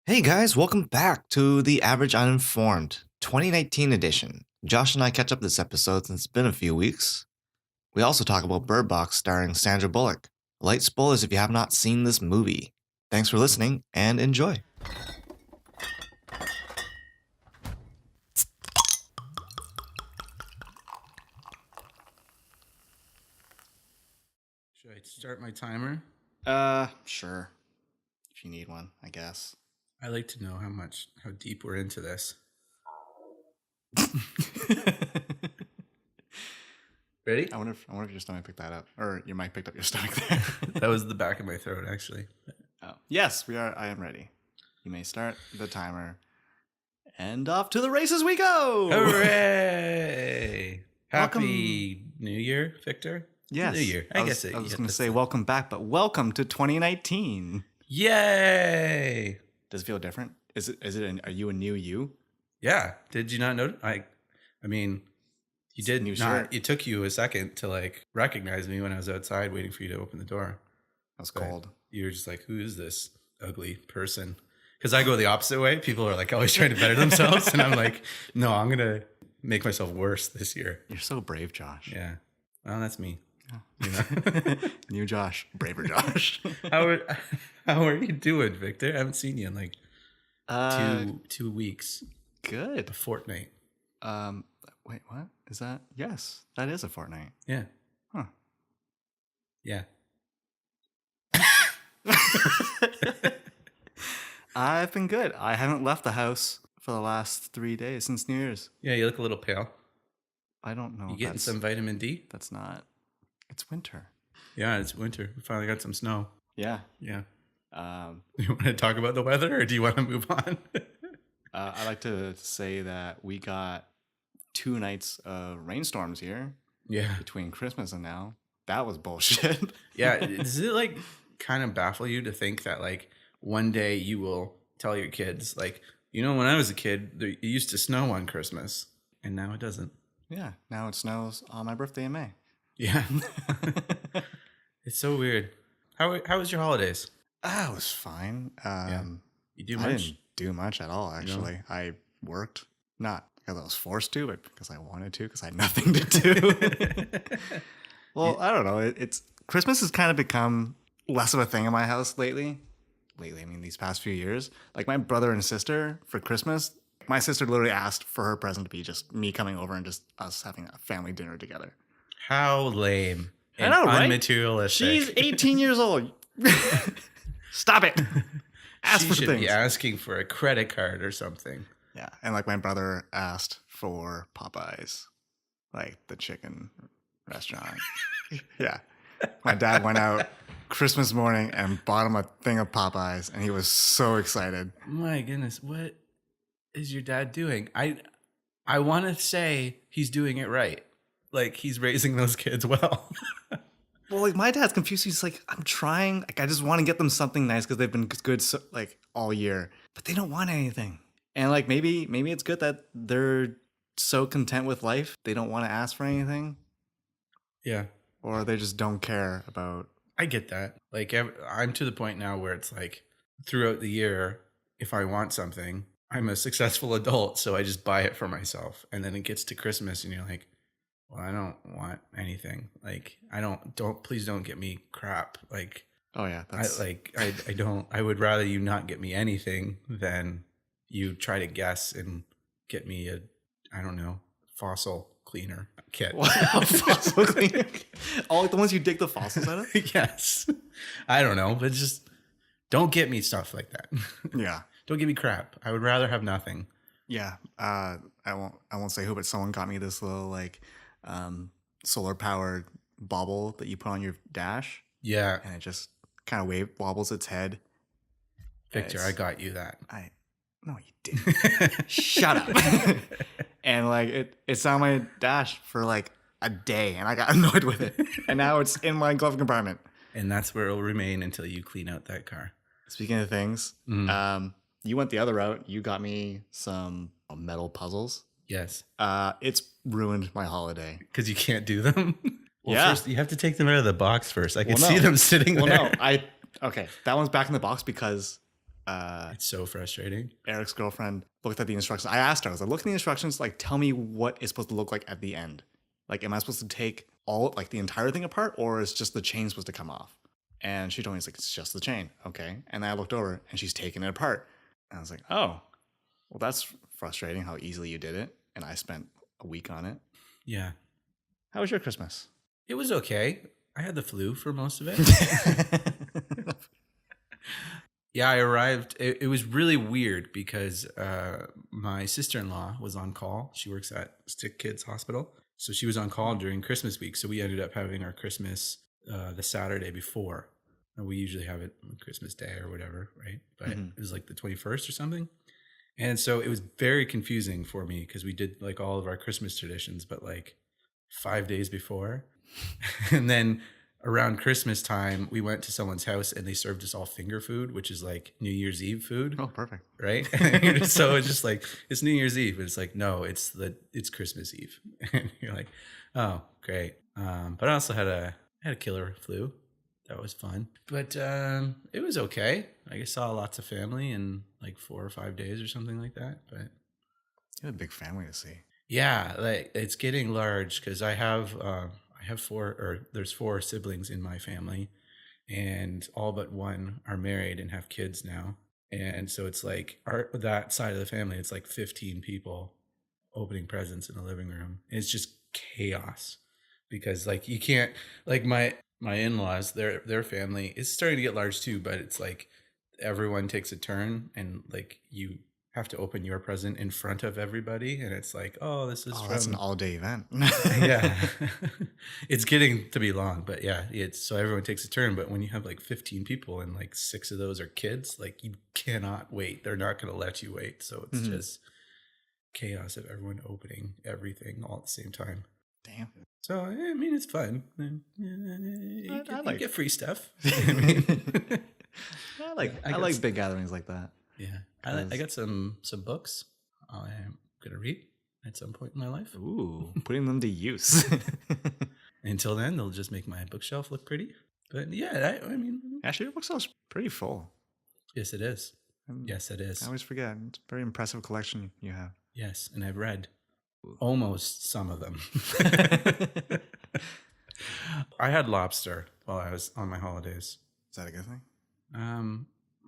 Hey guys, welcome back to the Average Uninformed 2019 edition. Josh and I catch up this episode since it's been a few weeks. We also talk about Bird Box starring Sandra Bullock. Light spoilers if you have not seen this movie. Thanks for listening and enjoy. Should I start my timer? Sure. If you need one, I guess. I like to know how deep we're into this. Ready? I wonder if your stomach picked that up, or your mic picked up your stomach there. That was the back of my throat, actually. Oh. Yes, we are. I am ready. You may start the timer, and off to the races we go. Hooray! Happy New Year, Victor. Yes. New Year. I was going to say welcome back, but welcome to 2019. Yay! Does it feel different? Are you a new you? Yeah. Did you not know? I mean, you did new not. shirt. It took you a second to recognize me when I was outside waiting for you to open the door. That was cold. You were just like, who is this ugly person? Because I go the opposite way. People are always trying to better themselves. And I'm like, no, I'm going to make myself worse this year. You're so brave, Josh. Yeah. Well, that's me. You know? New Josh, braver Josh. How are you doing, Victor? I haven't seen you in two weeks. Good. A fortnight. Wait, what? Is that? Yes, that is a fortnight. Yeah. Huh. Yeah. I've been good. I haven't left the house for the last 3 days since New Year's. Yeah, you look a little pale. I don't know. You getting some vitamin D? That's not. It's winter. Yeah, it's winter. We finally got some snow. Yeah. Yeah. You want to talk about the weather, or do you want to move on? I like to say that we got 2 nights of rainstorms here. Yeah. Between Christmas and now. That was bullshit. Yeah. Does it kind of baffle you to think that one day you will tell your kids when I was a kid, it used to snow on Christmas, and now it doesn't. Yeah. Now it snows on my birthday in May. Yeah. It's so weird. How was your holidays? It was fine. You do much? I didn't do much at all, actually. No. I worked, not because I was forced to, but because I wanted to, because I had nothing to do. Well, I don't know. It's Christmas has kind of become less of a thing in my house lately. I mean, these past few years. My brother and sister for Christmas, my sister literally asked for her present to be just me coming over and just us having a family dinner together. How lame. I know, right? Unmaterialistic. She's 18 years old. Stop it. She should be asking for a credit card or something. Yeah. And my brother asked for Popeyes, the chicken restaurant. Yeah. My dad went out Christmas morning and bought him a thing of Popeyes, and he was so excited. My goodness. What is your dad doing? I want to say he's doing it right. He's raising those kids well. Well, my dad's confused. He's like, I'm trying. I just want to get them something nice because they've been good all year, but they don't want anything. And maybe it's good that they're so content with life they don't want to ask for anything. Yeah. Or they just don't care about. I get that. I'm to the point now where it's throughout the year, if I want something, I'm a successful adult, so I just buy it for myself. And then it gets to Christmas and you're like, well, I don't want anything. Please don't get me crap. Oh yeah. I would rather you not get me anything than you try to guess and get me fossil cleaner kit. Fossil cleaner? All the ones you dig the fossils out of? Yes. I don't know, but just don't get me stuff like that. Yeah. Don't give me crap. I would rather have nothing. Yeah. I won't say who, but someone got me this little solar powered bauble that you put on your dash. Yeah. And it just kind of wobbles its head. Victor, I got you that. No, you didn't. Shut up. And it's on my dash for a day, and I got annoyed with it. And now it's in my glove compartment. And that's where it'll remain until you clean out that car. Speaking of things, you went the other route. You got me some metal puzzles. Yes. It's ruined my holiday. Because you can't do them? Well, yeah. First, you have to take them out of the box first. I can see them sitting there. No. Okay. That one's back in the box because It's so frustrating. Eric's girlfriend looked at the instructions. I asked her, I was like, look at the instructions, like, tell me what it's supposed to look like at the end. Like, am I supposed to take all, like, the entire thing apart, or is just the chain supposed to come off? And she told me, it's like, it's just the chain. Okay. And then I looked over, and she's taking it apart. And I was like, oh, well, that's frustrating how easily you did it. And I spent a week on it. Yeah. How was your Christmas? It was okay. I had the flu for most of it. Yeah, I arrived. It was really weird because my sister-in-law was on call. She works at Stick Kids Hospital. So she was on call during Christmas week. So we ended up having our Christmas the Saturday before. And we usually have it on Christmas Day or whatever, right? But it was like the 21st or something. And so it was very confusing for me because we did like all of our Christmas traditions, but like 5 days before. And then around Christmas time, we went to someone's house and they served us all finger food, which is like New Year's Eve food. Oh, perfect. Right? So it's just like, it's New Year's Eve. But it's like, no, it's Christmas Eve. And you're like, oh, great. But I also had a killer flu. That was fun. But it was okay. I saw lots of family in like 4 or 5 days or something like that. But You have a big family to see. yeah, like it's getting large because I have there's 4 siblings in my family, and all but one are married and have kids now. And so it's like that side of the family, it's like 15 people opening presents in the living room. It's just chaos because like you can't, like my in-laws, their family is starting to get large too, but it's like everyone takes a turn and like you have to open your present in front of everybody, and it's like, oh, this is that's an all-day event. Yeah. It's getting to be long, but yeah, it's so everyone takes a turn. But when you have like 15 people and like 6 of those are kids, like you cannot wait. They're not going to let you wait. So it's just chaos of everyone opening everything all at the same time. Damn. So I mean, it's fun. You get free stuff. I like big gatherings like that. Yeah, I got some books I'm gonna read at some point in my life. Ooh, putting them to use. Until then, they'll just make my bookshelf look pretty. But yeah, I mean, actually, your bookshelf's pretty full. Yes, it is. Yes, it is. I always forget. It's a very impressive collection you have. Yes, and I've read almost some of them. I had lobster while I was on my holidays. Is that a good thing?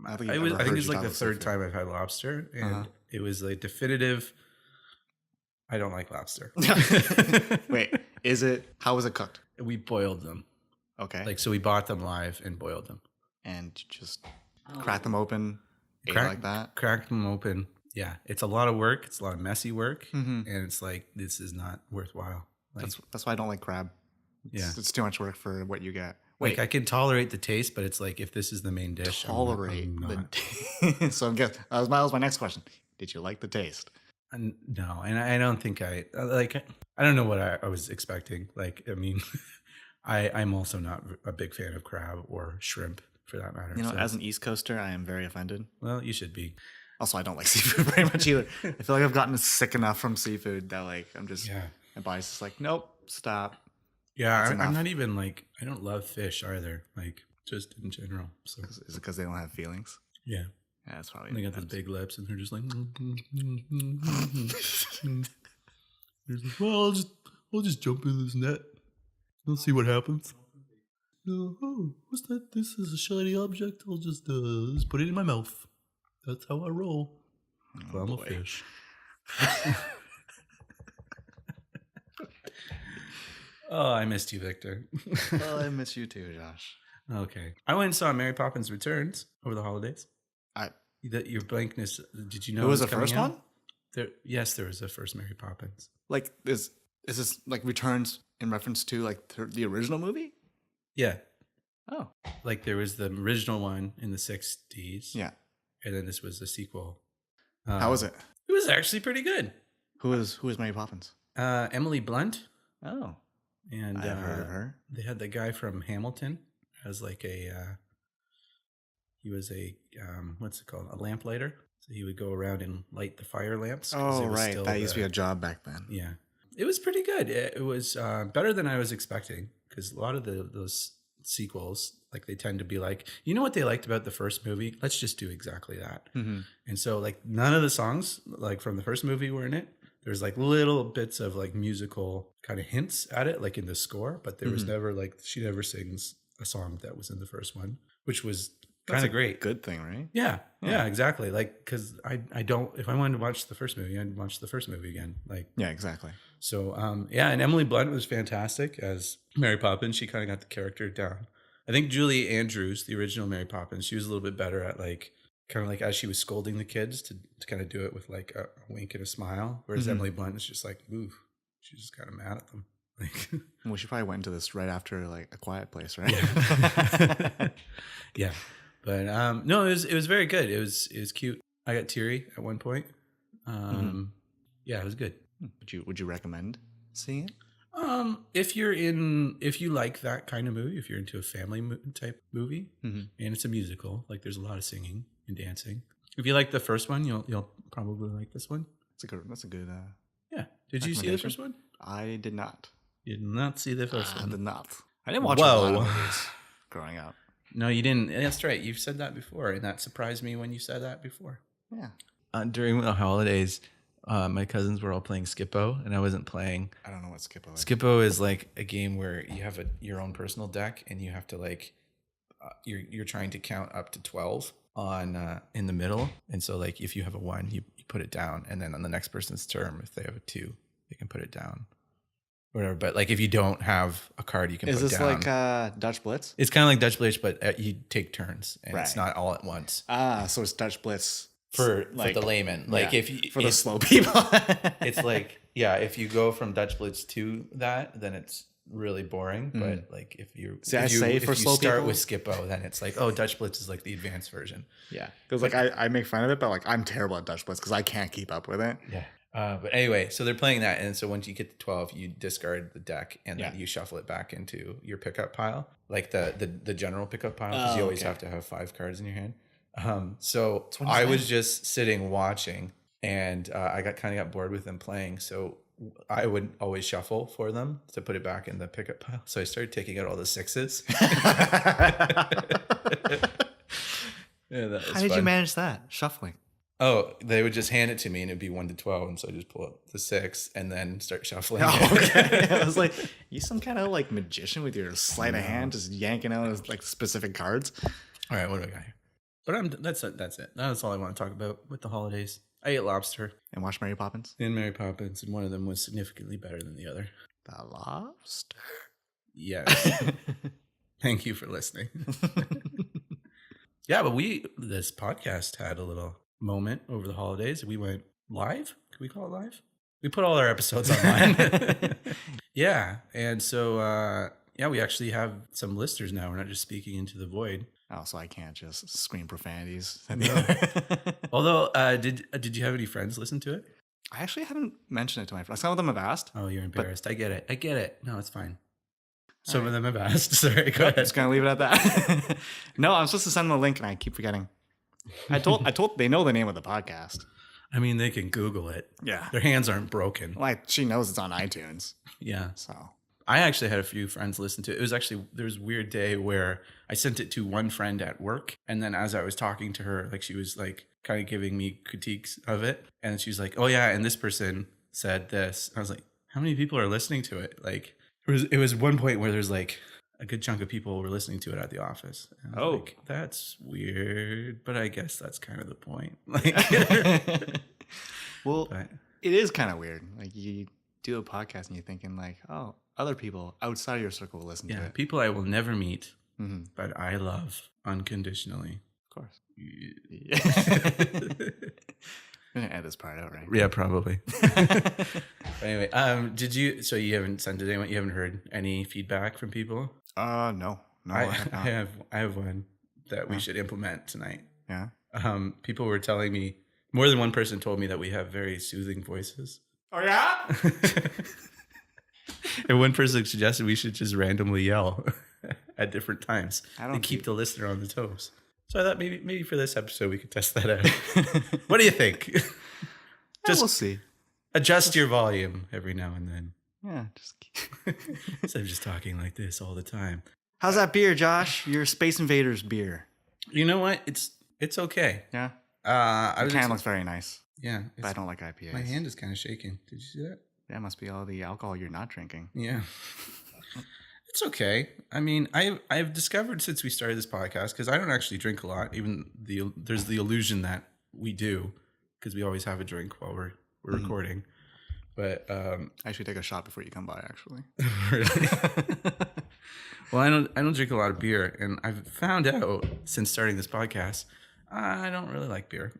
I think it's like the third time I've had lobster, and it was like definitive. I don't like lobster. Wait, how was it cooked? We boiled them. Okay. Like, so we bought them live and boiled them. And just crack them open, like that? Crack them open. Yeah. It's a lot of work. It's a lot of messy work. And it's like, this is not worthwhile. Like, that's why I don't like crab. It's too much work for what you get. Wait, like I can tolerate the taste, but it's like if this is the main dish, tolerate the taste. So that was my next question. Did you like the taste? No, and I don't think I don't know what I was expecting. Like, I mean, I'm also not a big fan of crab or shrimp for that matter. You know, as an East Coaster, I am very offended. Well, you should be. Also, I don't like seafood very much either. I feel like I've gotten sick enough from seafood that like I'm just my body's just like, nope, stop. Yeah, I'm not even like, I don't love fish either, like just in general. So is it because they don't have feelings? Yeah. Yeah, that's probably. They got those big lips and they're just like, well, I'll just jump in this net. I'll see what happens. Oh, what's that? This is a shiny object. I'll just put it in my mouth. That's how I roll. Oh, I'm a fish. Oh, I missed you, Victor. Well, I miss you too, Josh. Okay. I went and saw Mary Poppins Returns over the holidays. Your blankness, did you know it was the first one? Yes, there was a first Mary Poppins. Like, is this like Returns in reference to like the original movie? Yeah. Oh. Like there was the original one in the 60s. Yeah. And then this was a sequel. How was it? It was actually pretty good. Who is Mary Poppins? Emily Blunt. Oh. And I've heard of her. They had the guy from Hamilton as like he was a what's it called? A lamplighter. So he would go around and light the fire lamps. Oh, right. That used to be a job back then. Yeah. It was pretty good. It was better than I was expecting because a lot of those sequels Like they tend to be like, you know what they liked about the first movie? Let's just do exactly that. Mm-hmm. And so like none of the songs like from the first movie were in it. There's like little bits of like musical kind of hints at it, like in the score, but there was never like, she never sings a song that was in the first one, which was kind of great. Good thing, right? Yeah, exactly. Like, cause I don't, if I wanted to watch the first movie, I'd watch the first movie again. Like, Yeah, exactly. so, and Emily Blunt was fantastic as Mary Poppins. She kind of got the character down. I think Julie Andrews, the original Mary Poppins, she was a little bit better at like, kind of like as she was scolding the kids to kind of do it with like a wink and a smile. Whereas Emily Blunt is just like, ooh, she's just kind of mad at them. Like, well, she probably went into this right after like A Quiet Place, right? Yeah. Yeah. But no, it was very good. It was cute. I got teary at one point. Yeah, it was good. Would you recommend seeing it? If you like that kind of movie, if you're into a family type movie, and it's a musical, like there's a lot of singing and dancing. If you like the first one, you'll probably like this one. That's a good. Yeah. Did you see the first one? I did not. You did not see the first one. I did not. I didn't watch a lot of movies growing up. No, you didn't. That's right. You've said that before, and that surprised me when you said that before. Yeah. During the holidays, my cousins were all playing Skippo, and I wasn't playing. I don't know what Skippo is. Skippo is like a game where you have your own personal deck, and you have to like you're trying to count up to 12 on in the middle, and so like if you have a 1, you put it down, and then on the next person's turn, if they have a 2, they can put it down. Whatever, but like if you don't have a card, you can put down. Is this like Dutch Blitz? It's kind of like Dutch Blitz, but you take turns, and it's Right. not all at once. So it's Dutch Blitz For like the layman, like yeah, if you for the slow people. it's like, yeah, if you go from Dutch Blitz to that, then it's really boring. But like if you See, if for you slow start people? with Skippo, then it's like, oh, Dutch Blitz is like the advanced version. Yeah, because like I make fun of it, but like I'm terrible at Dutch Blitz because I can't keep up with it. Yeah. But anyway, so they're playing that, and so once you get to 12, you discard the deck, and then Yeah. you shuffle it back into your pickup pile, like the general pickup pile, because you always have to have 5 cards in your hand. So I was just sitting watching, and I got bored with them playing, so I would always shuffle for them to put it back in the pickup pile. So I started taking out all the 6s. Yeah, that was How did you fun. manage that shuffling? Oh, they would just hand it to me, and it'd be 1 to 12, and so I just pull up the 6 and then start shuffling. Oh, okay. I was like, you some kind of like magician with your sleight of hand, just yanking out like specific cards. All right, what do I got here? But that's it. That's all I want to talk about with the holidays. I ate lobster And watch Mary Poppins. and Mary Poppins, and one of them was significantly better than the other. The lobster. Yes. Thank you for listening. Yeah, but this podcast had a little moment over the holidays. We went live. Can we call it live? We put all our episodes online. Yeah. And so, we actually have some listeners now. We're not just speaking into the void. Oh, so I can't just scream profanities. No. Although, did you have any friends listen to it? I actually haven't mentioned it to my friends. Some of them have asked. Oh, you're embarrassed. I get it. No, it's fine. Some of them have asked. Sorry, go ahead. Just gonna leave it at that. No, I'm supposed to send them a link, and I keep forgetting. I told they know the name of the podcast. I mean, they can Google it. Yeah, Their hands aren't broken. like she knows it's on iTunes. Yeah. So I actually had a few friends listen to it. It was actually, there was a weird day where I sent it to one friend at work. And then as I was talking to her, like she was like kind of giving me critiques of it. And she was like, oh yeah, and this person said this. I was like, how many people are listening to it? Like it was one point where there's like a good chunk of people were listening to it at the office. And I was like, that's weird, but I guess that's kind of the point. Like, well, but, it is kind of weird. Like you do a podcast and you're thinking like, oh, other people outside of your circle will listen to yeah, it. people I will never meet, Mm-hmm. but I love unconditionally. Of course. I'm gonna edit this part out, right? Yeah, probably. Anyway, you haven't sent it anyone? You haven't heard any feedback from people? No, I have not. I have one that we should implement tonight. Yeah. People were telling me, more than one person told me that we have very soothing voices. Oh yeah. And one person suggested we should just randomly yell at different times I don't to keep see- the listener on the toes. So I thought maybe for this episode we could test that out. What do you think? Just we'll see. Adjust your volume every now and then. Yeah, just keep... Instead of just talking like this all the time. How's that beer, Josh? Your Space Invaders beer. You know what? It's okay. Yeah. The can looks very nice. Yeah. But I don't like IPAs. My hand is kind of shaking. Did you see that? That must be all the alcohol you're not drinking. Yeah. It's okay. I mean, I've discovered since we started this podcast, because I don't actually drink a lot. Even there's the illusion that we do, because we always have a drink while we're recording. But I should take a shot before you come by. Actually, really. Well, I don't drink a lot of beer, and I've found out since starting this podcast, I don't really like beer.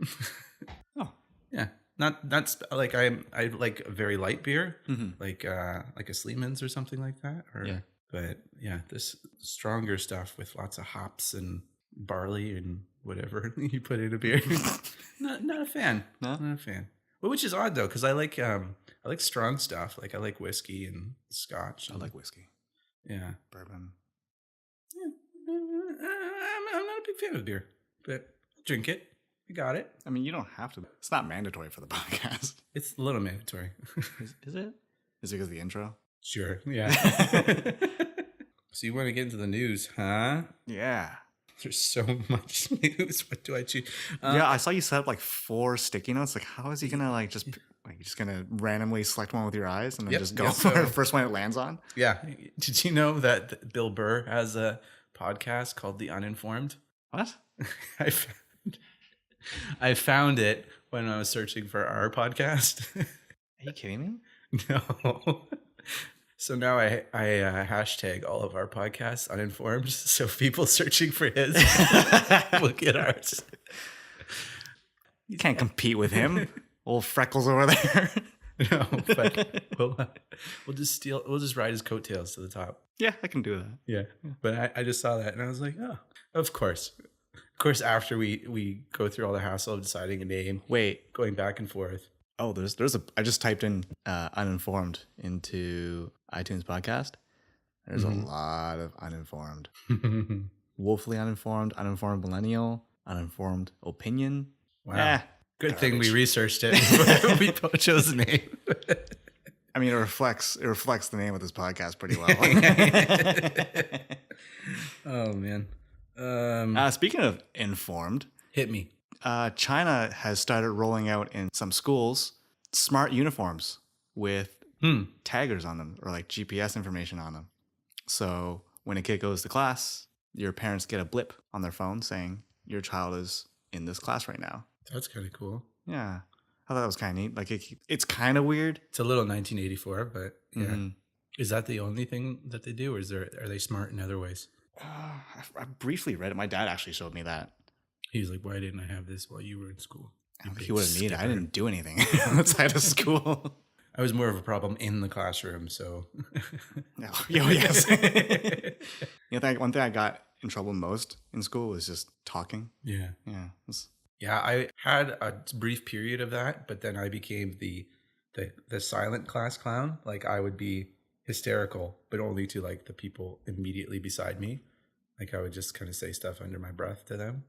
Oh, yeah. Not like I like a very light beer, like a Sleeman's or something like that. Yeah. But yeah, this stronger stuff with lots of hops and barley and whatever you put in a beer. not a fan. No? Not a fan. Well, which is odd though, because I like strong stuff. Like I like whiskey and scotch. I like whiskey. Yeah. Bourbon. Yeah. I'm not a big fan of beer, but I'll drink it. I got it. I mean, you don't have to. It's not mandatory for the podcast. It's a little mandatory. Is it? Is it because of the intro? Sure. Yeah. So you want to get into the news, huh? Yeah. There's so much news. What do I choose? Yeah, I saw you set up like 4 sticky notes. Like, how is he gonna like just gonna randomly select one with your eyes and then just go for the first one it lands on? Yeah. Did you know that Bill Burr has a podcast called The Uninformed? What? I found it when I was searching for our podcast. Are you kidding me? No. So now I hashtag all of our podcasts uninformed. So people searching for his look at ours. You can't compete with him. Old Freckles over there. No, but we'll just ride his coattails to the top. Yeah, I can do that. Yeah. But I just saw that and I was like, oh, of course. Of course, after we go through all the hassle of deciding a name, going back and forth. Oh, I just typed in uninformed into iTunes podcast. There's a lot of uninformed. Woefully uninformed, uninformed millennial, uninformed opinion. Wow. Good thing we researched it before we chose the name. I mean, it reflects the name of this podcast pretty well. Oh man. Speaking of informed, hit me. China has started rolling out in some schools smart uniforms with taggers on them or like GPS information on them. So when a kid goes to class, your parents get a blip on their phone saying your child is in this class right now. That's kind of cool. Yeah. I thought that was kind of neat. Like it's kind of weird. It's a little 1984, but yeah. Is that the only thing that they do, or are they smart in other ways? I briefly read it. My dad actually showed me that. He was like, "Why didn't I have this while you were in school?" He would have needed it. I didn't do anything outside of school. I was more of a problem in the classroom, so. No. Yes. One thing I got in trouble most in school was just talking. Yeah. Yeah. Yeah, I had a brief period of that, but then I became the silent class clown. Like I would be hysterical, but only to like the people immediately beside me. Like I would just kind of say stuff under my breath to them.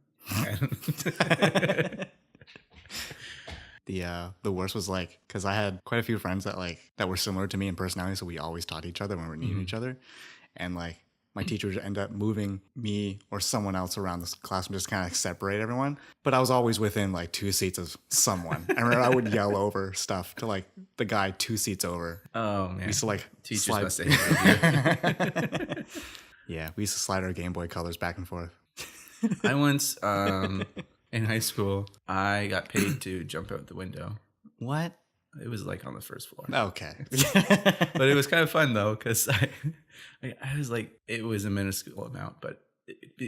The worst was like, because I had quite a few friends that were similar to me in personality, so we always taught each other when we were needing each other, and like my teacher would end up moving me or someone else around the classroom just kind of like separate everyone, but I was always within like 2 seats of someone. I remember I would yell over stuff to like the guy 2 seats over. Oh man, we used to like teachers slide. must hate you. Yeah, we used to slide our Game Boy colors back and forth. I once in high school, I got paid to jump out the window. What? It was like on the first floor. Okay. But it was kind of fun though, because I was like, it was a minuscule amount, but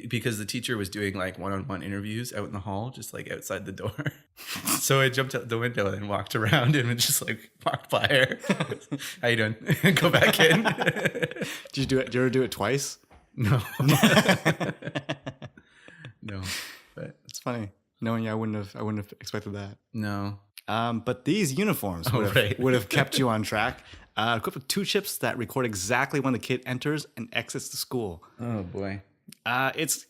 because the teacher was doing like one-on-one interviews out in the hall, just like outside the door. So I jumped out the window and walked around and just like walked by her. How you doing? Go back in. Did you do it? Did you ever do it twice? No. No. But it's funny. Knowing you, I wouldn't have expected that. No. But these uniforms would have kept you on track. Equipped with 2 chips that record exactly when the kid enters and exits the school. Oh boy. It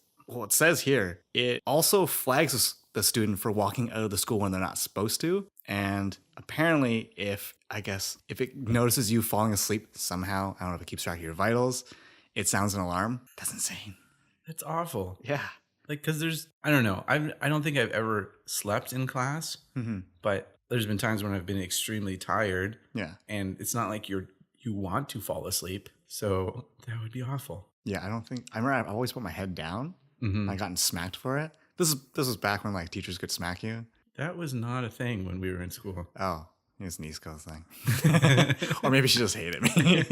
says here, it also flags the student for walking out of the school when they're not supposed to. And apparently if it notices you falling asleep somehow, I don't know if it keeps track of your vitals, it sounds an alarm. That's insane. That's awful. Yeah. Like, because I don't know. I don't think I've ever slept in class, but there's been times when I've been extremely tired. Yeah. And it's not like you want to fall asleep. So that would be awful. Yeah, I remember I've always put my head down. I gotten smacked for it. This was back when like teachers could smack you. That was not a thing when we were in school. Oh, it's an East Coast thing. Or maybe she just hated me.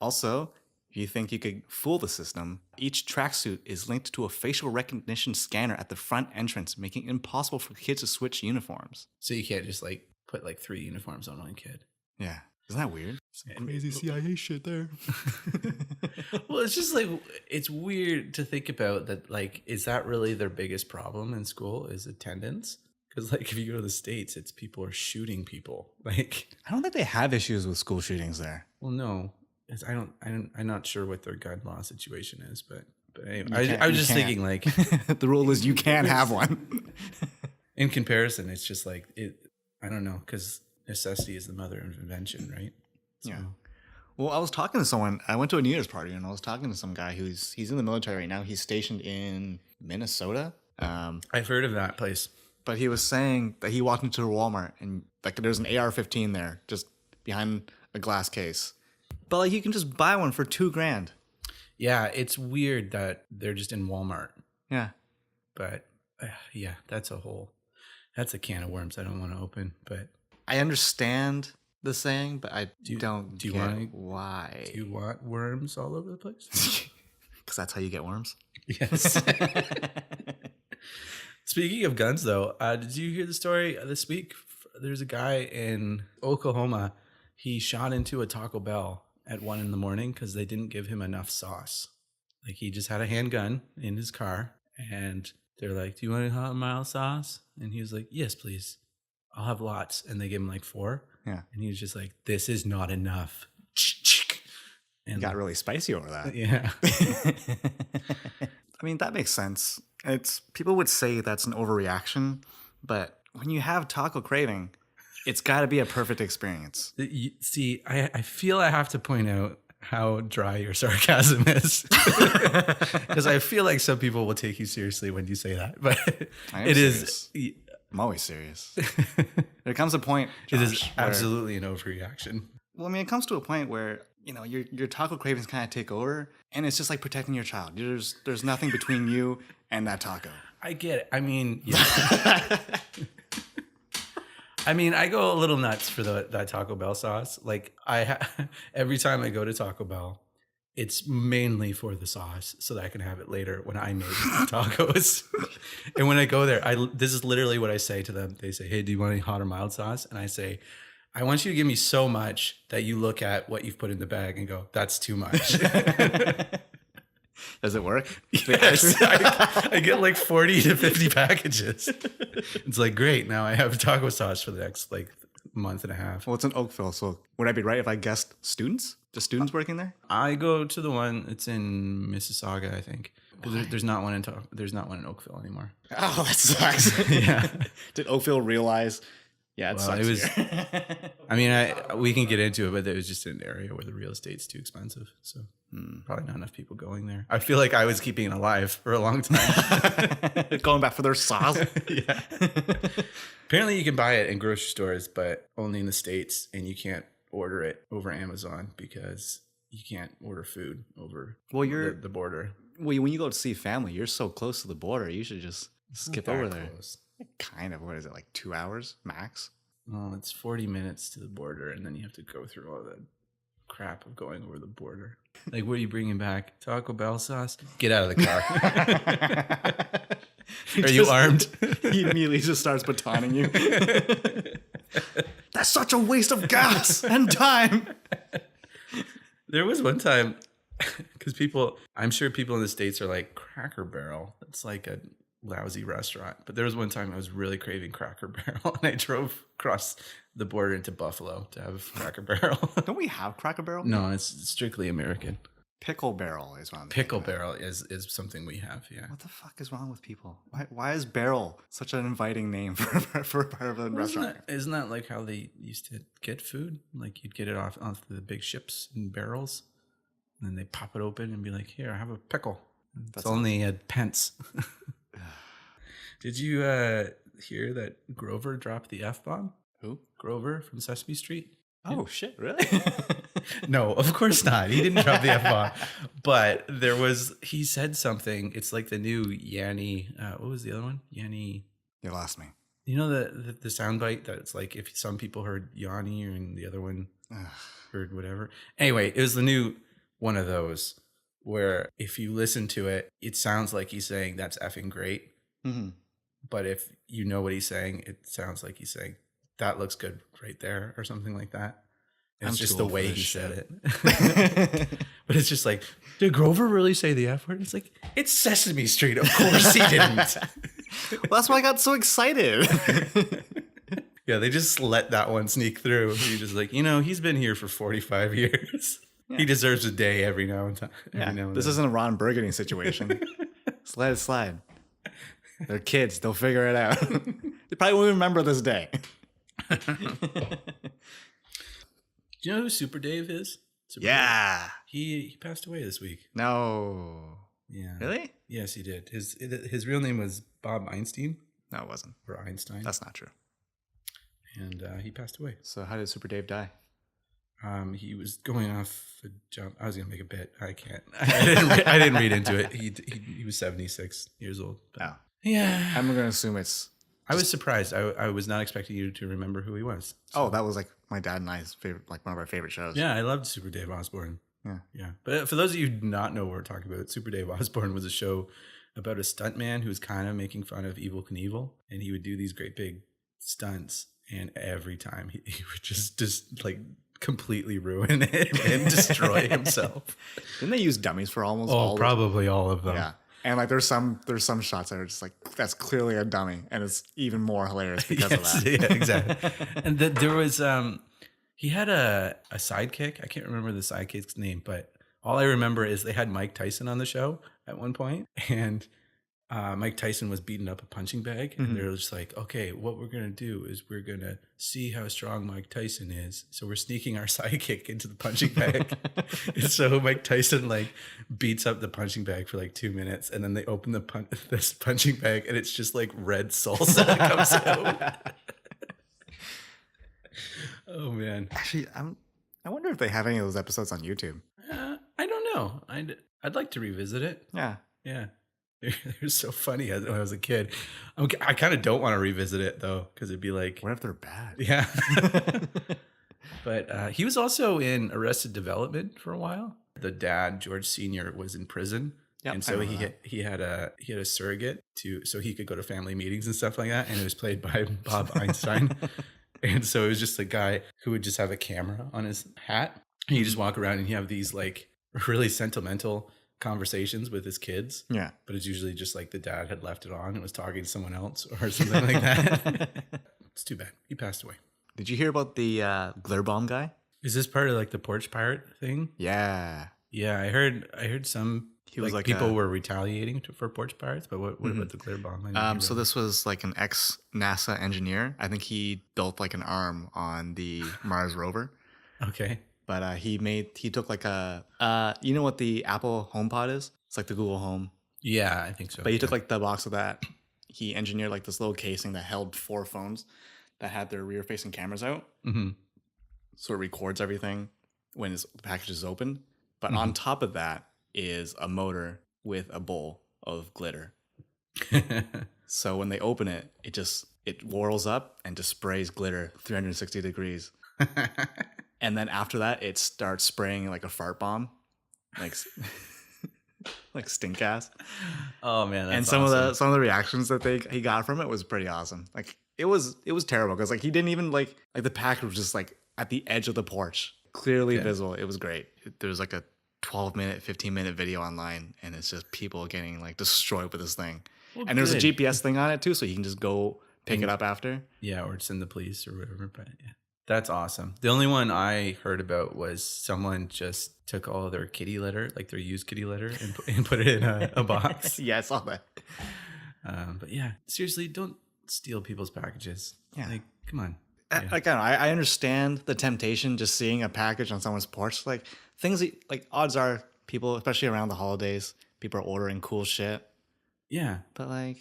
Also, if you think you could fool the system, each tracksuit is linked to a facial recognition scanner at the front entrance, making it impossible for kids to switch uniforms. So you can't just like put like 3 uniforms on one kid. Yeah. Isn't that weird? Some crazy CIA shit there. Well, it's just like, it's weird to think about that. Like, is that really their biggest problem in school is attendance? Because like if you go to the States, it's people are shooting people. Like, I don't think they have issues with school shootings there. Well, no, I'm not sure what their gun law situation is, but anyway, I was just thinking like the rule is you can't have one. In comparison, it's just like I don't know, because necessity is the mother of invention, right? So. Yeah. Well, I was talking to someone. I went to a New Year's party, and I was talking to some guy he's in the military right now. He's stationed in Minnesota. I've heard of that place. But he was saying that he walked into a Walmart and like there's an AR-15 there, just behind a glass case. But like you can just buy one for $2,000. Yeah, it's weird that they're just in Walmart. Yeah. But yeah, that's a can of worms I don't want to open. But I understand the saying, but I don't do you get want why. Do you want worms all over the place? Because that's how you get worms. Yes. Speaking of guns, though, did you hear the story this week? There's a guy in Oklahoma. He shot into a Taco Bell at 1 a.m. because they didn't give him enough sauce. Like he just had a handgun in his car, and they're like, "Do you want a hot and mild sauce?" And he was like, "Yes, please. I'll have lots." And they gave him like 4. Yeah. And he was just like, "This is not enough." And he got really spicy over that. Yeah. I mean, that makes sense. People would say that's an overreaction, but when you have taco craving, it's got to be a perfect experience. See, I feel I have to point out how dry your sarcasm is. Because I feel like some people will take you seriously when you say that. But it serious. is. I'm always serious. There comes a point, Josh, It is absolutely an overreaction. Well, I mean, it comes to a point where, you know, your taco cravings kind of take over, and it's just like protecting your child. There's nothing between you and that taco. I get it. I mean, yeah. I mean, I go a little nuts for that Taco Bell sauce. Like every time I go to Taco Bell, it's mainly for the sauce so that I can have it later when I make tacos. And when I go there, this is literally what I say to them. They say, "Hey, do you want any hot or mild sauce?" And I say, "I want you to give me so much that you look at what you've put in the bag and go, that's too much." Does it work? Yes. I get like 40 to 50 packages. It's like, great. Now I have taco sauce for the next like month and a half. Well, it's in Oakville, so would I be right if I guessed students? Just students working there? I go to the one that's in Mississauga, I think. Because there's not one in Oakville anymore. Oh, that sucks. Yeah. Did Oakville realize? Yeah, it sucks. It was. Here. I mean, we can get into it, but it was just an area where the real estate's too expensive, so probably not enough people going there. I feel like I was keeping it alive for a long time. Going back for their sauce. Yeah. Apparently, you can buy it in grocery stores, but only in the States, and you can't order it over Amazon because you can't order food over the border. Well, when you go to see family, you're so close to the border. You should just skip over there. Close. Kind of. What is it, like 2 hours max? Well, it's 40 minutes to the border, and then you have to go through all the crap of going over the border. Like, what are you bringing back? Taco Bell sauce? Get out of the car. Are you armed? He immediately just starts batoning you. That's such a waste of gas and time. There was one time, because I'm sure people in the States are like, Cracker Barrel. That's like a lousy restaurant. But there was one time I was really craving Cracker Barrel, and I drove across the border into Buffalo to have Cracker Barrel. Don't we have Cracker Barrel? No, it's strictly American. Pickle Barrel is one. Pickle Barrel is something we have, yeah. What the fuck is wrong with people? Why is Barrel such an inviting name for a part of a restaurant? Isn't that like how they used to get food? Like you'd get it off the big ships in barrels? And then they pop it open and be like, "Here, have a pickle." It's That's only a pence. Did you hear that Grover dropped the F-bomb? Who? Grover from Sesame Street? Oh, shit, really? No, of course not. He didn't drop the F-bomb. But he said something. It's like the new Yanny. What was the other one? Yanny. You lost me. You know the soundbite that it's like if some people heard Yanni and the other one heard whatever. Anyway, it was the new one of those where if you listen to it, it sounds like he's saying that's effing great. Mm-hmm. But if you know what he's saying, it sounds like he's saying that looks good right there or something like that. It's just the way he said it. But it's just like, did Grover really say the F word? It's like, it's Sesame Street. Of course he didn't. Well, that's why I got so excited. Yeah, they just let that one sneak through. You're just like, he's been here for 45 years. Yeah. He deserves a day every now and then. This isn't a Ron Burgundy situation. Just let it slide. They're kids. They'll figure it out. They probably won't remember this day. Do you know who Super Dave is? Super yeah. Dave? He passed away this week. No. Yeah. Really? Yes, he did. His real name was Bob Einstein. No, it wasn't. Or Einstein. That's not true. And he passed away. So how did Super Dave die? He was going off a jump. I was gonna make a bit. I can't. I didn't read into it. He was 76 years old. Oh. Yeah. I'm gonna assume it's. I was surprised. I was not expecting you to remember who he was. So. Oh, that was like my dad and I's favorite, like one of our favorite shows. Yeah, I loved Super Dave Osborne. Yeah. But for those of you who do not know what we're talking about, Super Dave Osborne was a show about a stuntman who was kind of making fun of Evel Knievel, and he would do these great big stunts, and every time he would just like completely ruin it and destroy himself. Didn't they use dummies for almost all? Probably all of them. Yeah. And like there's some shots that are just like that's clearly a dummy, and it's even more hilarious because of that. Yeah, exactly. And there was he had a sidekick. I can't remember the sidekick's name, but all I remember is they had Mike Tyson on the show at one point, and Mike Tyson was beating up a punching bag, and they're just like, okay, what we're gonna do is we're gonna see how strong Mike Tyson is. So we're sneaking our sidekick into the punching bag. And so Mike Tyson like beats up the punching bag for like 2 minutes, and then they open this punching bag, and it's just like red salsa that comes out. Oh man! Actually, I wonder if they have any of those episodes on YouTube. I don't know. I'd like to revisit it. Yeah. They're so funny when I was a kid. I kind of don't want to revisit it though, because it'd be like, what if they're bad? Yeah. But he was also in Arrested Development for a while. The dad, George Sr., was in prison. Yep, and so he had a surrogate so he could go to family meetings and stuff like that. And it was played by Bob Einstein. And so it was just a guy who would just have a camera on his hat. And you just walk around and you have these like really sentimental conversations with his kids. Yeah. But it's usually just like the dad had left it on and was talking to someone else or something like that. It's too bad. He passed away. Did you hear about the glitter bomb guy? Is this part of like the porch pirate thing? Yeah. Yeah, I heard some he was like people were retaliating for porch pirates, but what about the glitter bomb? So this was like an ex-NASA engineer. I think he built like an arm on the Mars rover. Okay. But he took like you know what the Apple HomePod is? It's like the Google Home. Yeah, I think so. But he took like the box of that. He engineered like this little casing that held 4 phones that had their rear-facing cameras out. Mm-hmm. So it records everything when the package is opened. But on top of that is a motor with a bowl of glitter. So when they open it, it whirls up and just sprays glitter 360 degrees. And then after that, it starts spraying like a fart bomb, like like stink gas. Oh man! That's some awesome. of the reactions that he got from it was pretty awesome. Like it was terrible because like he didn't even like the package was just like at the edge of the porch, clearly visible. It was great. There was like a 12-minute, 15-minute video online, and it's just people getting like destroyed with this thing. Well, and there's a GPS thing on it too, so you can just go pick it up after. Yeah, or send the police or whatever. But yeah. That's awesome. The only one I heard about was someone just took all of their kitty litter, like their used kitty litter, and put it in a box. Yeah, I saw that. But yeah, seriously, don't steal people's packages. Yeah. Like, come on. Like, I don't know, I understand the temptation just seeing a package on someone's porch. Like, things that, like, odds are people, especially around the holidays, people are ordering cool shit. Yeah. But, like,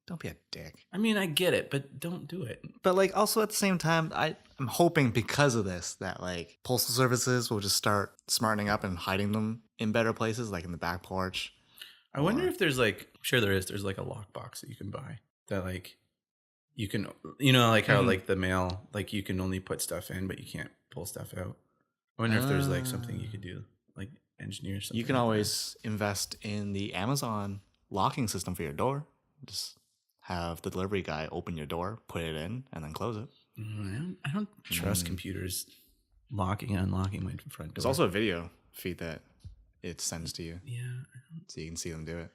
don't be a dick. I mean, I get it, but don't do it. But, like, also at the same time, I'm hoping because of this that, like, postal services will just start smartening up and hiding them in better places, like in the back porch. I wonder if there's like, I'm sure there is, there's like a lockbox that you can buy that like you can, you know, like how like the mail, like you can only put stuff in, but you can't pull stuff out. I wonder if there's like something you could do, like engineer something. You can like always invest in the Amazon locking system for your door. Just have the delivery guy open your door, put it in, and then close it. I don't trust computers locking and unlocking my front door. There's also a video feed that it sends to you. Yeah. So you can see them do it.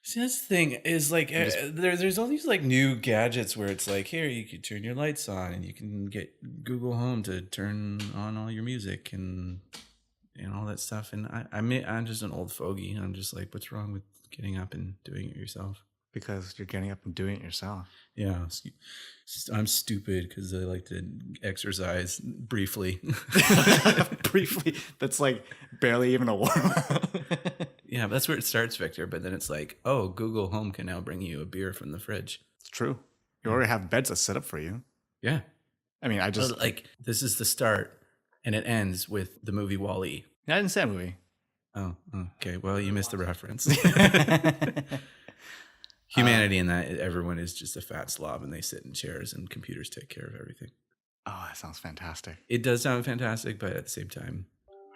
See, that's the thing is like there's all these like new gadgets where it's like, here, you can turn your lights on and you can get Google Home to turn on all your music and all that stuff. And I'm just an old fogey. I'm just like, what's wrong with getting up and doing it yourself? Because you're getting up and doing it yourself. Yeah, I'm stupid because I like to exercise briefly. Briefly, that's like barely even a warm up. Yeah, that's where it starts, Victor. But then it's like, oh, Google Home can now bring you a beer from the fridge. It's true. You already have beds that set up for you. Yeah. I mean, I just... But like, this is the start, and it ends with the movie Wall-E. I didn't say a movie. Oh, okay. Well, you missed the reference. Humanity in that everyone is just a fat slob and they sit in chairs and computers take care of everything. Oh, that sounds fantastic. It does sound fantastic, but at the same time,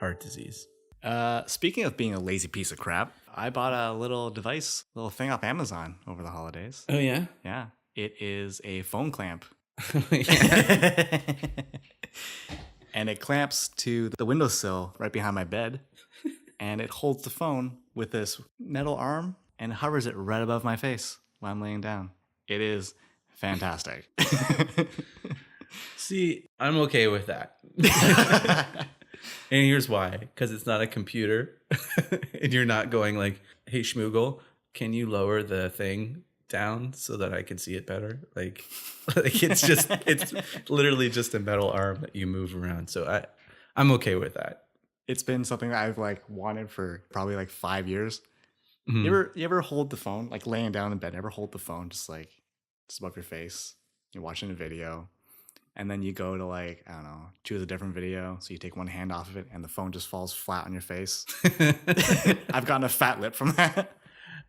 heart disease. Speaking of being a lazy piece of crap, I bought a little device, little thing off Amazon over the holidays. Oh, yeah? Yeah. It is a phone clamp. And it clamps to the windowsill right behind my bed. And it holds the phone with this metal arm and hovers it right above my face while I'm laying down. It is fantastic. See, I'm okay with that. And here's why. Because it's not a computer. And you're not going like, hey, Schmoogle, can you lower the thing down so that I can see it better? Like it's literally just a metal arm that you move around. So I'm okay with that. It's been something that I've like wanted for probably like 5 years. Mm-hmm. You ever hold the phone, like laying down in bed, ever hold the phone just above your face? You're watching a video and then you go to like, I don't know, choose a different video. So you take one hand off of it and the phone just falls flat on your face. I've gotten a fat lip from that.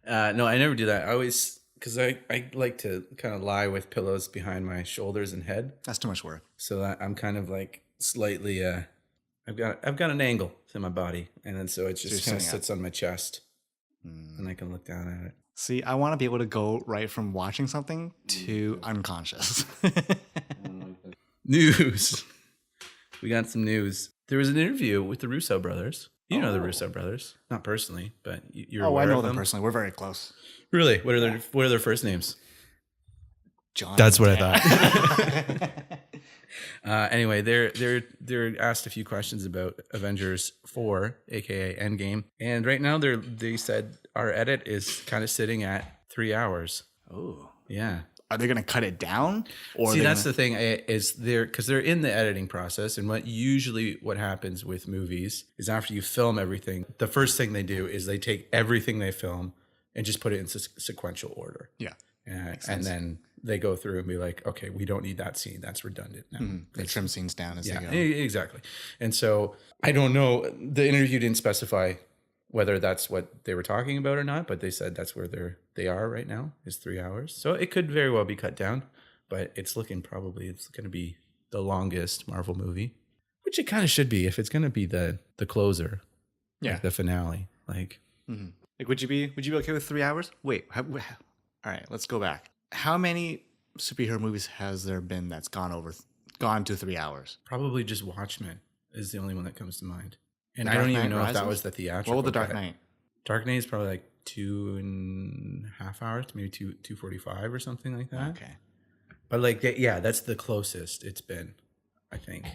No, I never do that. I always, because I like to kind of lie with pillows behind my shoulders and head. That's too much work. So that I'm kind of like slightly, I've got an angle to my body. And then so it just kind of sits on my chest. And I can look down at it. See, I want to be able to go right from watching something to unconscious. News. We got some news. There was an interview with the Russo brothers. You know the Russo brothers, not personally, but you're aware I know of them personally. We're very close. Really? What are their first names? John. That's what I thought. Anyway, they're asked a few questions about Avengers 4, aka Endgame, and right now they said our edit is kind of sitting at 3 hours. Oh, yeah. Are they going to cut it down? Or see, that's the thing is because they're in the editing process, and what happens with movies is after you film everything, the first thing they do is they take everything they film and just put it in sequential order. Yeah, and then they go through and be like, okay, we don't need that scene. That's redundant now. They trim scenes down as they go. Exactly. And so I don't know. The interview didn't specify whether that's what they were talking about or not, but they said that's where they are right now is 3 hours. So it could very well be cut down, but it's looking probably it's going to be the longest Marvel movie, which it kind of should be if it's going to be the closer, like the finale. Like, like, would you be okay with 3 hours? Wait, all right, let's go back. How many superhero movies has there been that's gone to 3 hours? Probably just Watchmen is the only one that comes to mind. And I Dark don't even Knight know if that Rises? was the theatrical. What was the Dark Knight? Dark Knight is probably like 2.5 hours, maybe 2:45 or something like that. Okay. But like, that's the closest it's been, I think.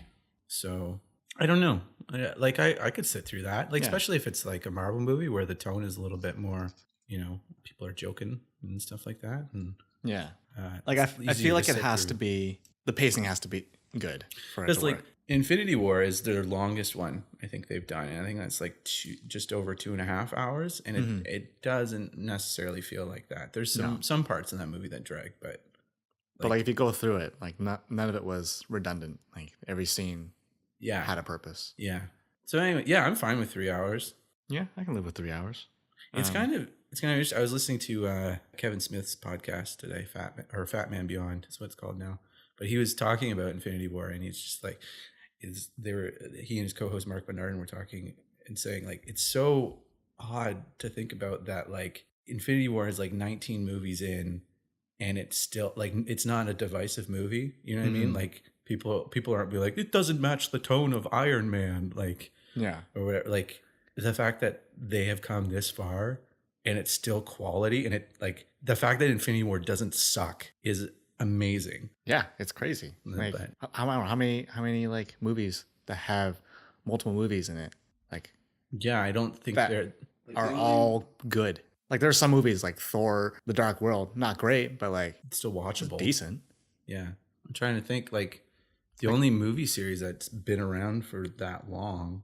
So I don't know. Like I could sit through that, like especially if it's like a Marvel movie where the tone is a little bit more, people are joking and stuff like that. And like I feel like it has to be, the pacing has to be good for it Because to like work. Infinity War is their longest one I think they've done, and I think that's like just over 2.5 hours, and it doesn't necessarily feel like that. There's some parts in that movie that drag, but But if you go through it, like none of it was redundant. Like every scene yeah, had a purpose. yeah. So anyway, yeah, I'm fine with 3 hours. Yeah, I can live with 3 hours. It's kind of interesting. I was listening to Kevin Smith's podcast today, Fat Man Beyond is what it's called now. But he was talking about Infinity War, and he's just like, he and his co-host Mark Bernardin were talking and saying like it's so odd to think about that like Infinity War is like 19 movies in, and it's still like it's not a divisive movie. You know what I mean? Like people aren't be like it doesn't match the tone of Iron Man, like or whatever. Like the fact that they have come this far and it's still quality, and it like the fact that Infinity War doesn't suck is amazing. Yeah, it's crazy. Like how many like movies that have multiple movies in it, like yeah, I don't think that they're are all good. Like there's some movies like Thor: The Dark World, not great, but like it's still watchable, decent. Yeah, I'm trying to think. Like the only movie series that's been around for that long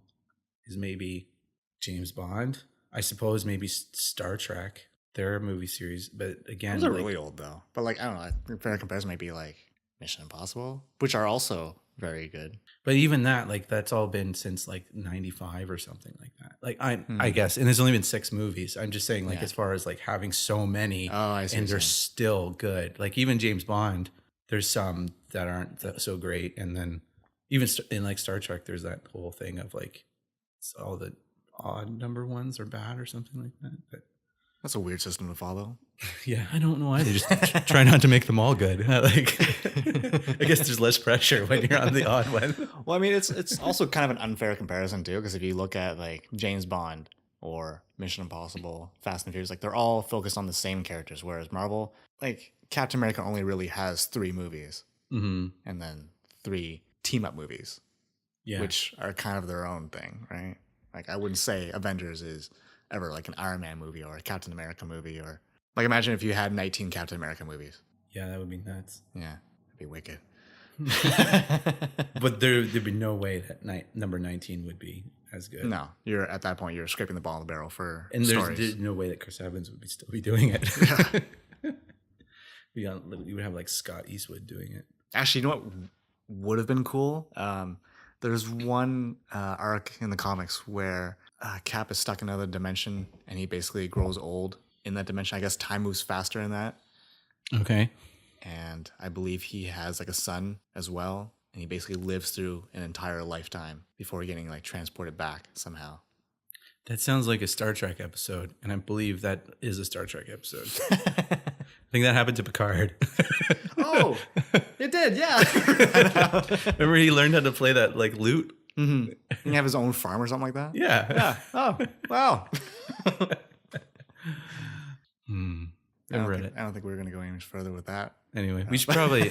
is maybe James Bond. I suppose maybe Star Trek. They're a movie series, but again, those are really old though. But like I don't know, fair comparison might be like Mission Impossible, which are also very good. But even that, like that's all been since like 95 or something like that. Like I guess, and there's only been 6 movies. I'm just saying, like as far as like having so many, I see and they're still good. Like even James Bond, there's some that aren't so great, and then even in like Star Trek, there's that whole thing of like all the odd number ones are bad or something like that. But that's a weird system to follow. Yeah, I don't know why. They just try not to make them all good. Like, I guess there's less pressure when you're on the odd one. Well, I mean, it's also kind of an unfair comparison too, because if you look at like James Bond or Mission Impossible, Fast and Furious, like they're all focused on the same characters, whereas Marvel, like Captain America only really has 3 movies, and then 3 team up movies, which are kind of their own thing, right? Like I wouldn't say Avengers is ever like an Iron Man movie or a Captain America movie, or like imagine if you had 19 Captain America movies. Yeah, that would be nuts. Yeah, it'd be wicked. But there'd be no way that number 19 would be as good. No, you're at that point you're scraping the bottom of the barrel for and stories. There's no way that Chris Evans would still be doing it. You would have like Scott Eastwood doing it. Actually, you know what would have been cool? There's one arc in the comics where Cap is stuck in another dimension and he basically grows old in that dimension. I guess time moves faster in that. Okay. And I believe he has like a son as well. And he basically lives through an entire lifetime before getting like transported back somehow. That sounds like a Star Trek episode. And I believe that is a Star Trek episode. I think that happened to Picard. Oh, it did, yeah. Remember he learned how to play that like lute? Mm-hmm. He have his own farm or something like that? Yeah. Yeah. Oh, wow. I don't think we're going to go any much further with that. Anyway, we should probably,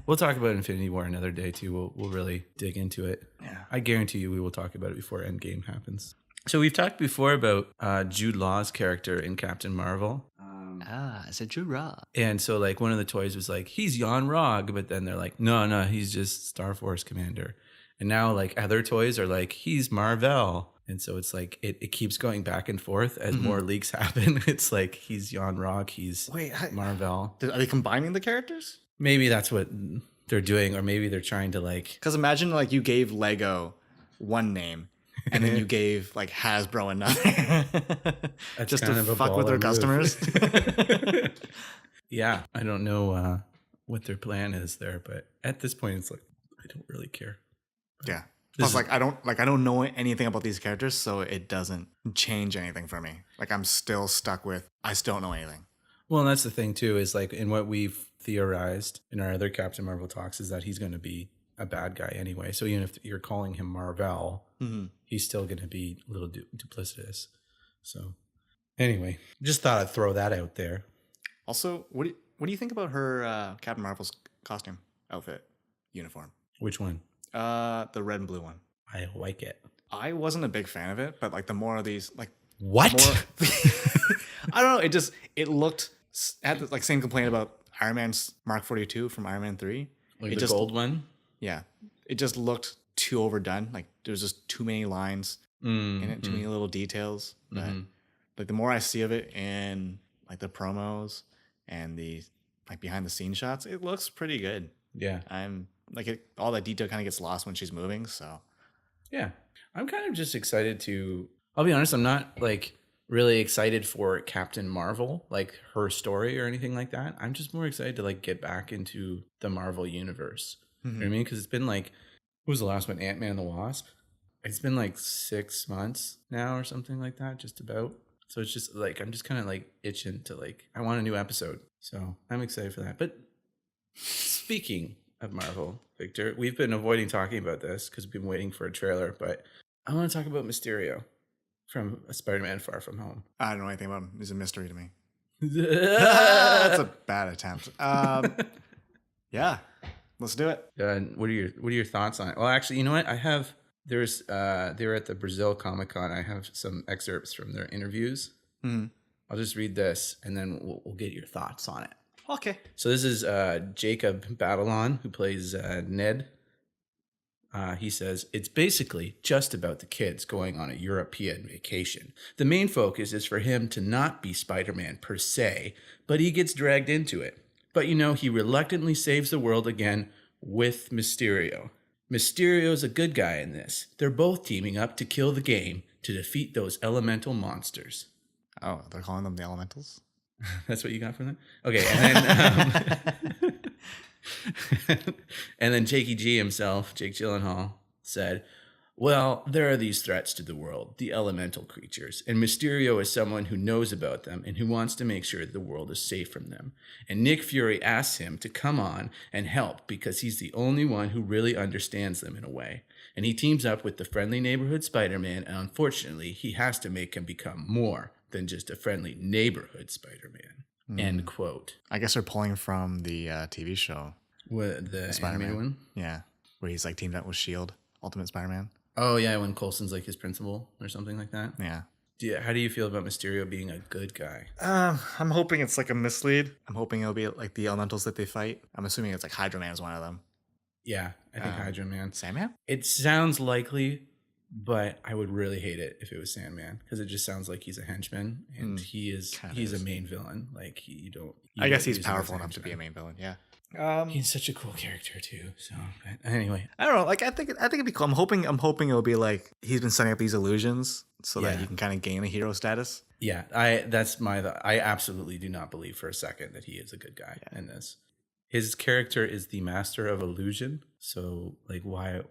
we'll talk about Infinity War another day too. We'll really dig into it. Yeah. I guarantee you we will talk about it before Endgame happens. So we've talked before about Jude Law's character in Captain Marvel. It's a Jude Law. And so like one of the toys was like, he's Jan Rog, but then they're like, no, he's just Star Force Commander. And now like other toys are like, he's Marvel. And so it's like, it keeps going back and forth as more leaks happen. It's like, he's Jan Rog, he's Marvel. Are they combining the characters? Maybe that's what they're doing, or maybe they're trying to like... Because imagine like you gave Lego one name and then you gave like Hasbro another. Just to fuck with their customers. Yeah, I don't know what their plan is there, but at this point it's like, I don't really care. Yeah. Plus, I don't know anything about these characters, so it doesn't change anything for me. Like I'm still stuck with, I still don't know anything. Well, and that's the thing too, is like in what we've theorized in our other Captain Marvel talks is that he's going to be a bad guy anyway. So even if you're calling him Marvel, he's still going to be a little duplicitous. So anyway, just thought I'd throw that out there. Also, what do you think about her Captain Marvel's costume, outfit, uniform? Which one? The red and blue one. I like it. I wasn't a big fan of it, but like the more of these, like what? I don't know. It looked had the like same complaint about Iron Man's Mark 42 from Iron Man 3. Like the gold one. Yeah, it just looked too overdone. Like there was just too many lines in it, too many little details. But like the more I see of it in like the promos and the like behind the scene shots, it looks pretty good. Yeah. I'm like all that detail kind of gets lost when she's moving. So yeah, I'm kind of just excited to. I'll be honest, I'm not like really excited for Captain Marvel, like her story or anything like that. I'm just more excited to like get back into the Marvel universe. You know what I mean? Because it's been like, what was the last one? Ant-Man and the Wasp. It's been like 6 months now or something like that, just about. So it's just like I'm just kind of like itching to like I want a new episode. So I'm excited for that. But speaking of Marvel, Victor, we've been avoiding talking about this because we've been waiting for a trailer, but I want to talk about Mysterio from Spider-Man Far From Home. I don't know anything about him. He's a mystery to me. That's a bad attempt. Yeah, let's do it. What are your thoughts on it? Well, actually, you know what? I have they were at the Brazil Comic-Con. I have some excerpts from their interviews. I'll just read this and then we'll get your thoughts on it. Okay. So this is Jacob Batalon, who plays Ned. He says, it's basically just about the kids going on a European vacation. The main focus is for him to not be Spider-Man per se, but he gets dragged into it. But you know, he reluctantly saves the world again with Mysterio. Mysterio's a good guy in this. They're both teaming up to kill the game to defeat those elemental monsters. Oh, they're calling them the Elementals? That's what you got from that? Okay, and then and then Jakey G himself, Jake Gyllenhaal, said, well, there are these threats to the world, the elemental creatures, and Mysterio is someone who knows about them and who wants to make sure the world is safe from them. And Nick Fury asks him to come on and help because he's the only one who really understands them in a way. And he teams up with the friendly neighborhood Spider-Man, and unfortunately, he has to make him become more than just a friendly neighborhood Spider-Man. End quote. I guess they're pulling from the TV show. What, the animated one? Yeah, where he's like teamed up with S.H.I.E.L.D., Ultimate Spider-Man. Oh, yeah, when Coulson's like his principal or something like that. Yeah. How do you feel about Mysterio being a good guy? I'm hoping it's like a mislead. I'm hoping it'll be like the elementals that they fight. I'm assuming it's like Hydro Man is one of them. Yeah, I think Hydro Man. Sandman? It sounds likely, but I would really hate it if it was Sandman because it just sounds like he's a henchman and he's a main villain. Like I guess he's powerful enough to be a main villain. Yeah. He's such a cool character too. So, but anyway, I don't know. Like I think it'd be cool. I'm hoping it'll be like he's been setting up these illusions so that he can kind of gain a hero status. Yeah, I absolutely do not believe for a second that he is a good guy in this. His character is the master of illusion. So like why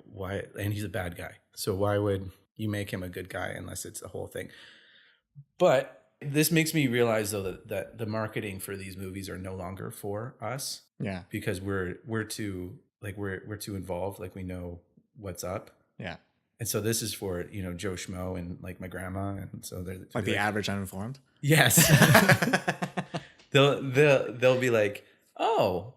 and he's a bad guy. So why would you make him a good guy unless it's the whole thing? But this makes me realize though that the marketing for these movies are no longer for us. Yeah. Because we're too involved, like we know what's up. Yeah. And so this is for, Joe Schmo and like my grandma, and so they're like the average uninformed. Yes. they'll be like, "Oh,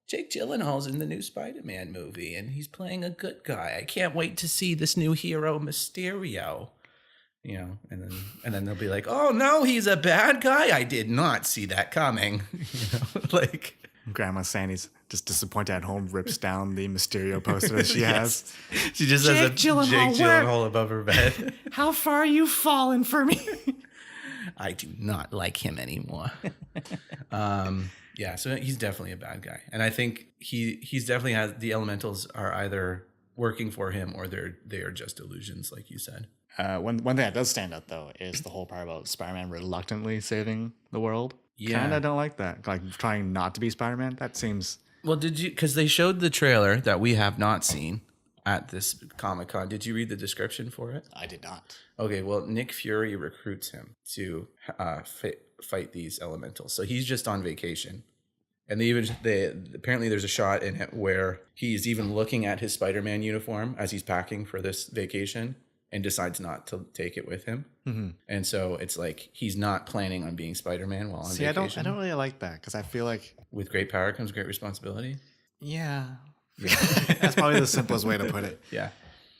Jake Gyllenhaal's in the new Spider-Man movie and he's playing a good guy. I can't wait to see this new hero Mysterio." And then they'll be like, "Oh no, he's a bad guy. I did not see that coming." Like Grandma Sandy's just disappointed at home, rips down the Mysterio poster that she has. She just has a Jake Gyllenhaal above her bed. How far are you falling for me? I do not like him anymore. Yeah, so he's definitely a bad guy. And I think he's definitely has the elementals are either working for him or they are just illusions, like you said. One thing that does stand out though is the whole part about Spider-Man reluctantly saving the world. Yeah. Kind of don't like that. Like trying not to be Spider-Man. That seems. Well, because they showed the trailer that we have not seen at this Comic-Con. Did you read the description for it? I did not. Okay, well, Nick Fury recruits him to fight these elementals. So he's just on vacation. And apparently there's a shot in it where he's even looking at his Spider-Man uniform as he's packing for this vacation and decides not to take it with him. Mm-hmm. And so it's like he's not planning on being Spider-Man while on vacation. I don't really like that because I feel like with great power comes great responsibility. Yeah. That's probably the simplest way to put it. Yeah.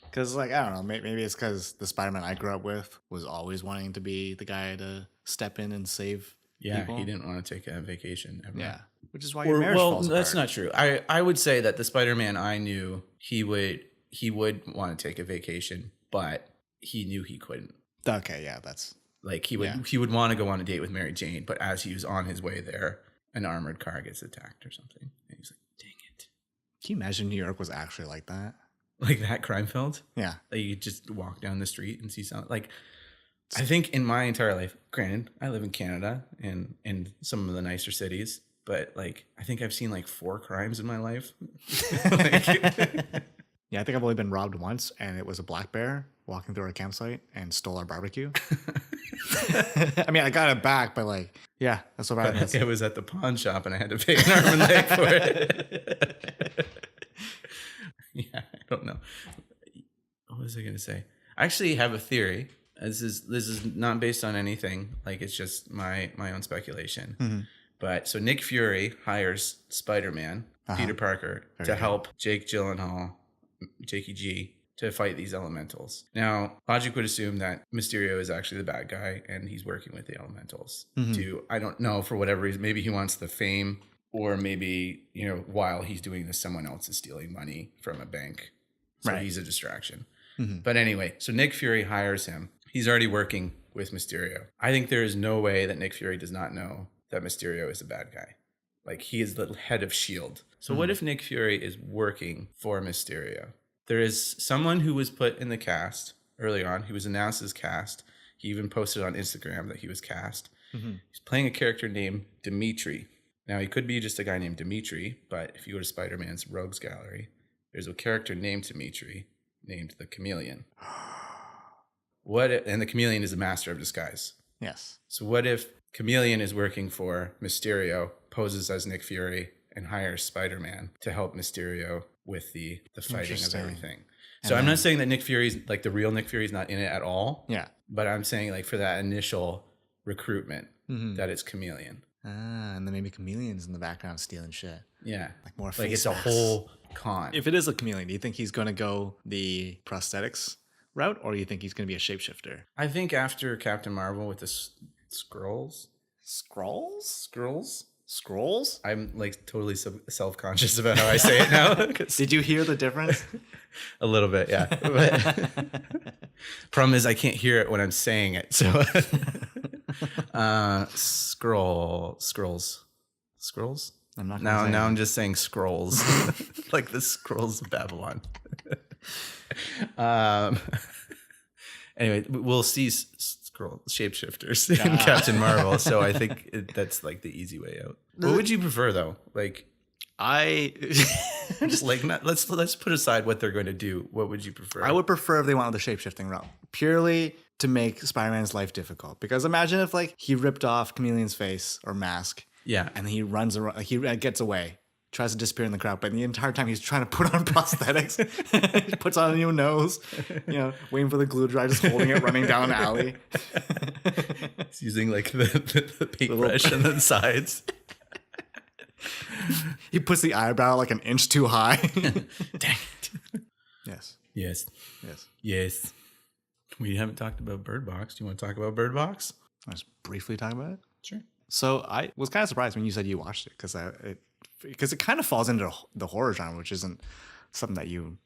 Because I don't know, maybe it's because the Spider-Man I grew up with was always wanting to be the guy to step in and save people. He didn't want to take a vacation ever. Yeah. which is why your marriage falls apart. That's not true. I would say that the Spider-Man I knew, he would want to take a vacation, but he knew he couldn't. Okay, yeah, that's like he would want to go on a date with Mary Jane, but as he was on his way there, an armored car gets attacked or something, and he's like, "Dang it!" Can you imagine New York was actually like that? Like that crime filled? Yeah, like you just walk down the street and see something. Like I think in my entire life, granted, I live in Canada and in some of the nicer cities, but like I think I've seen like 4 crimes in my life. Yeah, I think I've only been robbed once, and it was a black bear walking through our campsite and stole our barbecue. I mean, I got it back, but like, yeah, that's what I It was at the pawn shop, and I had to pay an arm and leg for it. Yeah, I don't know. What was I going to say? I actually have a theory. This is not based on anything. Like it's just my own speculation. Mm-hmm. But so Nick Fury hires Spider-Man, Peter Parker, to help Jake Gyllenhaal, Jakey G, to fight these elementals. Now, logic would assume that Mysterio is actually the bad guy and he's working with the elementals to, I don't know, for whatever reason, maybe he wants the fame, or maybe, you know, while he's doing this, someone else is stealing money from a bank. So he's a distraction. Mm-hmm. But anyway, so Nick Fury hires him. He's already working with Mysterio. I think there is no way that Nick Fury does not know that Mysterio is a bad guy. Like he is the head of S.H.I.E.L.D. So what if Nick Fury is working for Mysterio? There is someone who was put in the cast early on. He was announced as cast. He even posted on Instagram that he was cast. Mm-hmm. He's playing a character named Dimitri. Now, he could be just a guy named Dimitri, but if you go to Spider-Man's Rogues Gallery, there's a character named Dimitri, named the Chameleon. And the Chameleon is a master of disguise. Yes. So what if Chameleon is working for Mysterio, poses as Nick Fury, and hires Spider-Man to help Mysterio with the fighting of everything. So I'm not saying that Nick Fury's, like the real Nick Fury's not in it at all. Yeah. But I'm saying like for that initial recruitment, that it's Chameleon. And then maybe Chameleon's in the background stealing shit. Yeah. Like more like it's a whole con. If it is a Chameleon, do you think he's going to go the prosthetics route, or do you think he's going to be a shapeshifter? I think after Captain Marvel with the Skrulls. Scrolls? I'm like totally self-conscious about how I say it now. Did you hear the difference? A little bit, yeah. But problem is I can't hear it when I'm saying it. So Scrolls. I'm not now I'm just saying scrolls. Like the scrolls of Babylon. Anyway, we'll see shapeshifters in Captain Marvel, so I think that's like the easy way out. What would you prefer though? Like just like let's put aside what they're going to do. What would you prefer? I would prefer if they went with the shapeshifting route, purely to make Spider-Man's life difficult. Because imagine if like he ripped off Chameleon's face or mask, and he runs around, like he gets away, tries to disappear in the crowd, but the entire time he's trying to put on prosthetics. He puts on a new nose, waiting for the glue to dry, just holding it, running down an alley. He's using like the paintbrush on the sides. He puts the eyebrow like an inch too high. Dang it. Yes. We haven't talked about Bird Box. Do you want to talk about Bird Box? I'll just briefly talk about it. Sure. So I was kind of surprised when you said you watched it, because it kind of falls into the horror genre, which isn't something that you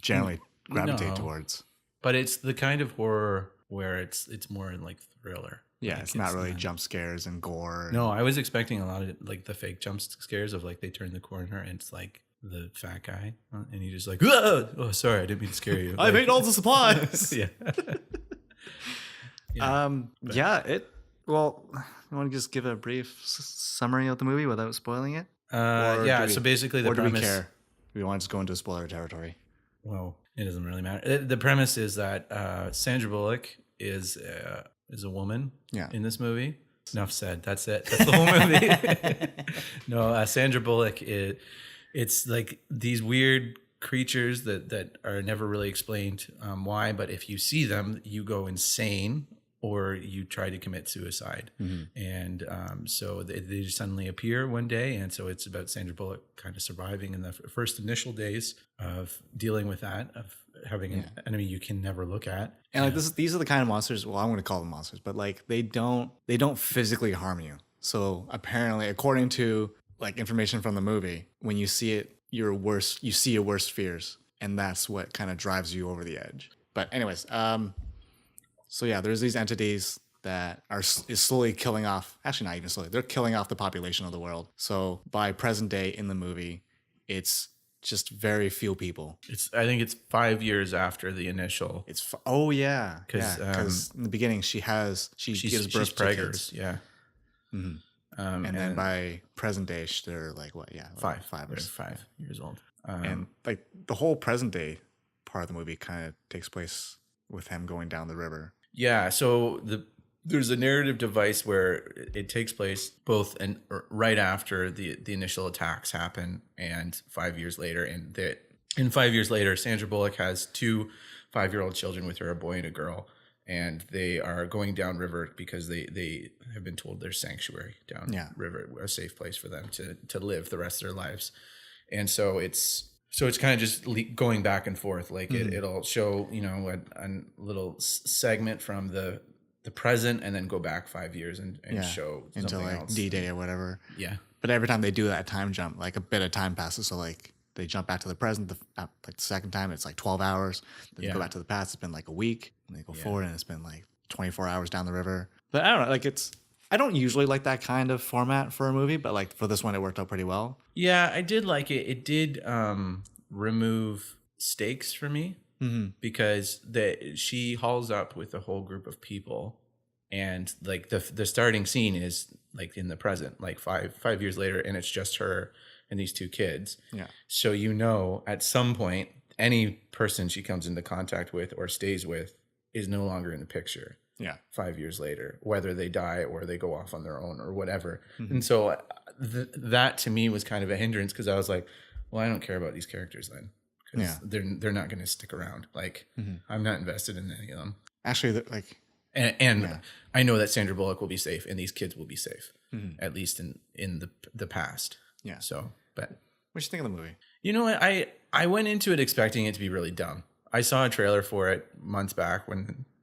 generally gravitate towards. But it's the kind of horror where it's more in like thriller. Yeah, like it's not really jump scares and gore. No, I was expecting a lot of like the fake jump scares of like they turn the corner and it's like the fat guy and he just like, oh, sorry, I didn't mean to scare you. I made all the supplies. Yeah. Well, you want to just give a brief summary of the movie without spoiling it? So basically the premise... do we care? We want to just go into spoiler territory. Well, it doesn't really matter. The premise is that Sandra Bullock is a woman in this movie. Enough said. That's it. That's the whole movie. No, Sandra Bullock, it's like these weird creatures that are never really explained why, but if you see them, you go insane or you try to commit suicide. Mm-hmm. And so they just suddenly appear one day. And so it's about Sandra Bullock kind of surviving in the first initial days of dealing with that, of having an enemy you can never look at. And like these are the kind of monsters, well, I'm going to call them monsters, but like they don't physically harm you. So apparently, according to like information from the movie, when you see it, you see your worst fears, and that's what kind of drives you over the edge. But anyways, so yeah, there's these entities that is slowly killing off. Actually, not even slowly. They're killing off the population of the world. So by present day in the movie, it's just very few people. I think it's 5 years after the initial. Oh yeah, because in the beginning she gives birth to kids. Yeah. Mm-hmm. And then by present day, they're like what? Yeah, like 5 years old. And like the whole present day part of the movie kind of takes place with him going down the river. Yeah. So there's a narrative device where it takes place both right after the initial attacks happen and 5 years later. And 5 years later, Sandra Bullock has 2 5-year-old children with her, a boy and a girl. And they are going downriver because they have been told there's sanctuary downriver, a safe place for them to live the rest of their lives. And so it's kind of just going back and forth. Like it'll show, a little segment from the present and then go back 5 years and show into something like else. D-Day or whatever. Yeah. But every time they do that time jump, like a bit of time passes. So like they jump back to the present, like the second time it's like 12 hours. Then they go back to the past, it's been like a week. And they go forward and it's been like 24 hours down the river. But I don't know, like I don't usually like that kind of format for a movie, but like for this one it worked out pretty well. Yeah, I did like it. It did remove stakes for me because she hauls up with a whole group of people, and like the starting scene is like in the present, like five years later, and it's just her and these 2 kids. Yeah. So at some point, any person she comes into contact with or stays with is no longer in the picture. Yeah. 5 years later, whether they die or they go off on their own or whatever. And so that to me was kind of a hindrance because I was like, well, I don't care about these characters then because they're not going to stick around. Like I'm not invested in any of them. Actually, like, and I know that Sandra Bullock will be safe and these kids will be safe, at least in the past. Yeah. So, but what you think of the movie? You know what? I went into it expecting it to be really dumb. I saw a trailer for it months back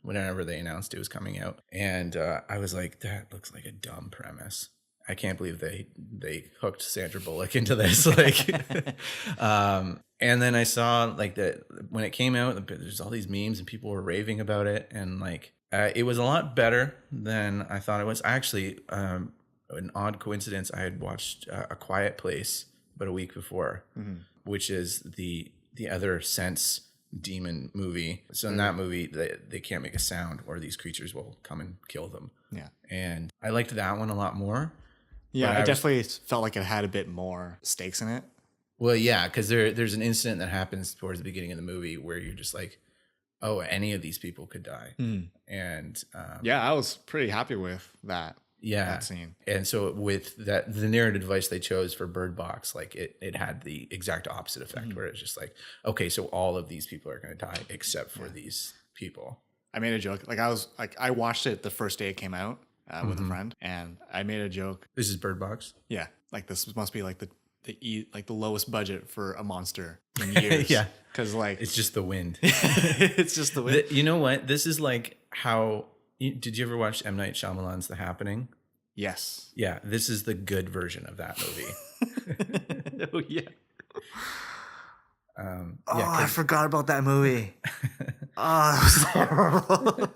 whenever they announced it was coming out. And I was like, that looks like a dumb premise. I can't believe they hooked Sandra Bullock into this. Like, and then I saw like that when it came out, there's all these memes and people were raving about it. And like, it was a lot better than I thought it was. Actually, an odd coincidence, I had watched A Quiet Place about a week before, which is the other Sense demon movie. So in that movie, they can't make a sound or these creatures will come and kill them. Yeah. And I liked that one a lot more. Yeah, I definitely felt like it had a bit more stakes in it. Well, yeah, because there's an incident that happens towards the beginning of the movie where you're just like, oh, any of these people could die. And yeah, I was pretty happy with that. Yeah. That scene. And so with that, the narrative device they chose for Bird Box, like it had the exact opposite effect where it's just like, okay, so all of these people are going to die except for these people. I made a joke. Like I watched it the first day it came out with a friend, and I made a joke. This is Bird Box? Yeah. Like this must be like the lowest budget for a monster in years. Yeah. Because like it's just the wind. It's just the wind. You know what? This is like how. Did you ever watch M. Night Shyamalan's The Happening? Yes. Yeah, this is the good version of that movie. Oh yeah. Yeah, I forgot about that movie. That was horrible.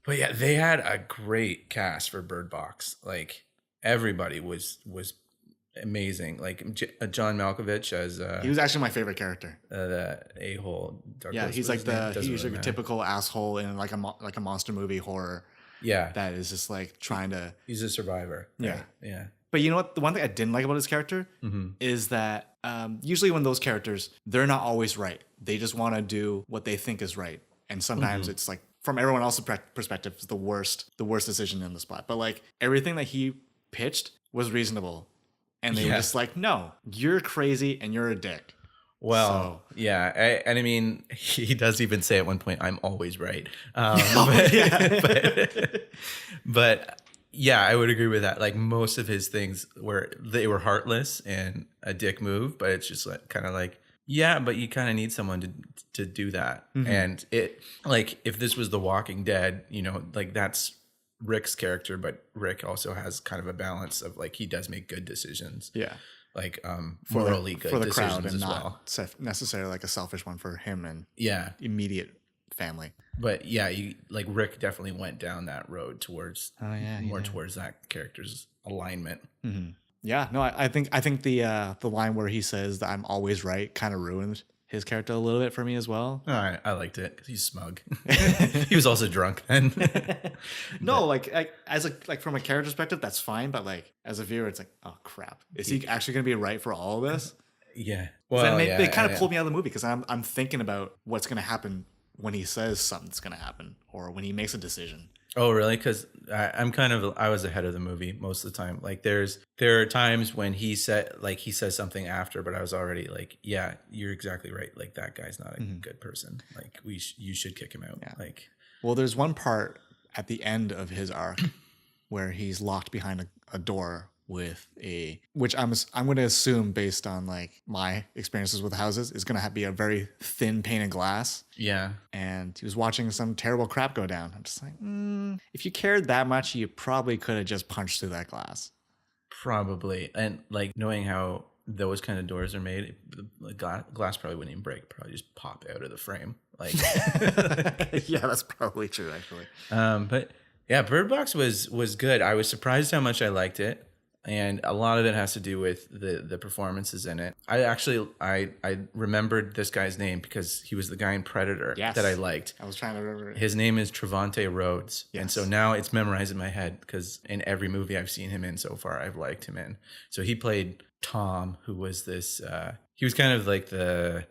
But yeah, they had a great cast for Bird Box. Like everybody was amazing. Like John Malkovich as he was actually my favorite character. The a-hole. Douglas, yeah, he's like he's like a typical asshole in like a monster movie horror. Yeah, that is just like trying to. He's a survivor. Right? Yeah, yeah. But you know what? The one thing I didn't like about his character is that usually when those characters, they're not always right. They just want to do what they think is right, and sometimes it's like from everyone else's perspective, it's the worst decision in the spot. But like everything that he pitched was reasonable. And they were just like, no, you're crazy and you're a dick. Well, yeah. And I mean, he does even say at one point, I'm always right. But yeah, I would agree with that. Like most of his things they were heartless and a dick move, but it's just like kind of like, yeah, but you kind of need someone to do that. And it like if this was The Walking Dead, like that's Rick's character, but Rick also has kind of a balance of like he does make good decisions. Yeah. Like For morally good for the decisions crowd and as not well. necessarily like a selfish one for him and Yeah. immediate family. But yeah, you like Rick definitely went down that road towards more towards that character's alignment. Mm-hmm. Yeah, no, I think the line where he says that I'm always right kind of ruined his character a little bit for me as well. All right, I liked it because he's smug. He was also drunk then. No, like from a character perspective, that's fine. But like as a viewer, it's like, oh crap, is he actually going to be right for all of this? Yeah. Well, they kind of pulled me out of the movie because I'm thinking about what's going to happen when he says something's going to happen or when he makes a decision. Oh, really? Because I was ahead of the movie most of the time. Like there are times when he says something after, but I was already like, yeah, you're exactly right. Like that guy's not a good person. Like you should kick him out. Yeah. Like, well, there's one part at the end of his arc where he's locked behind a door with which I'm going to assume based on like my experiences with houses is going to be a very thin pane of glass. yeah. And he was watching some terrible crap go down. I'm just like, if you cared that much, you probably could have just punched through that glass. Probably. And like knowing how those kind of doors are made, the glass probably wouldn't even break. Probably just pop out of the frame. Like, yeah, that's probably true actually. But yeah, Bird Box was good. I was surprised how much I liked it. And a lot of it has to do with the performances in it. I remembered this guy's name because he was the guy in Predator that I liked. I was trying to remember it. His name is Trevante Rhodes. Yes. And so now it's memorized in my head because in every movie I've seen him in so far, I've liked him in. So he played Tom, who was this, he was kind of like the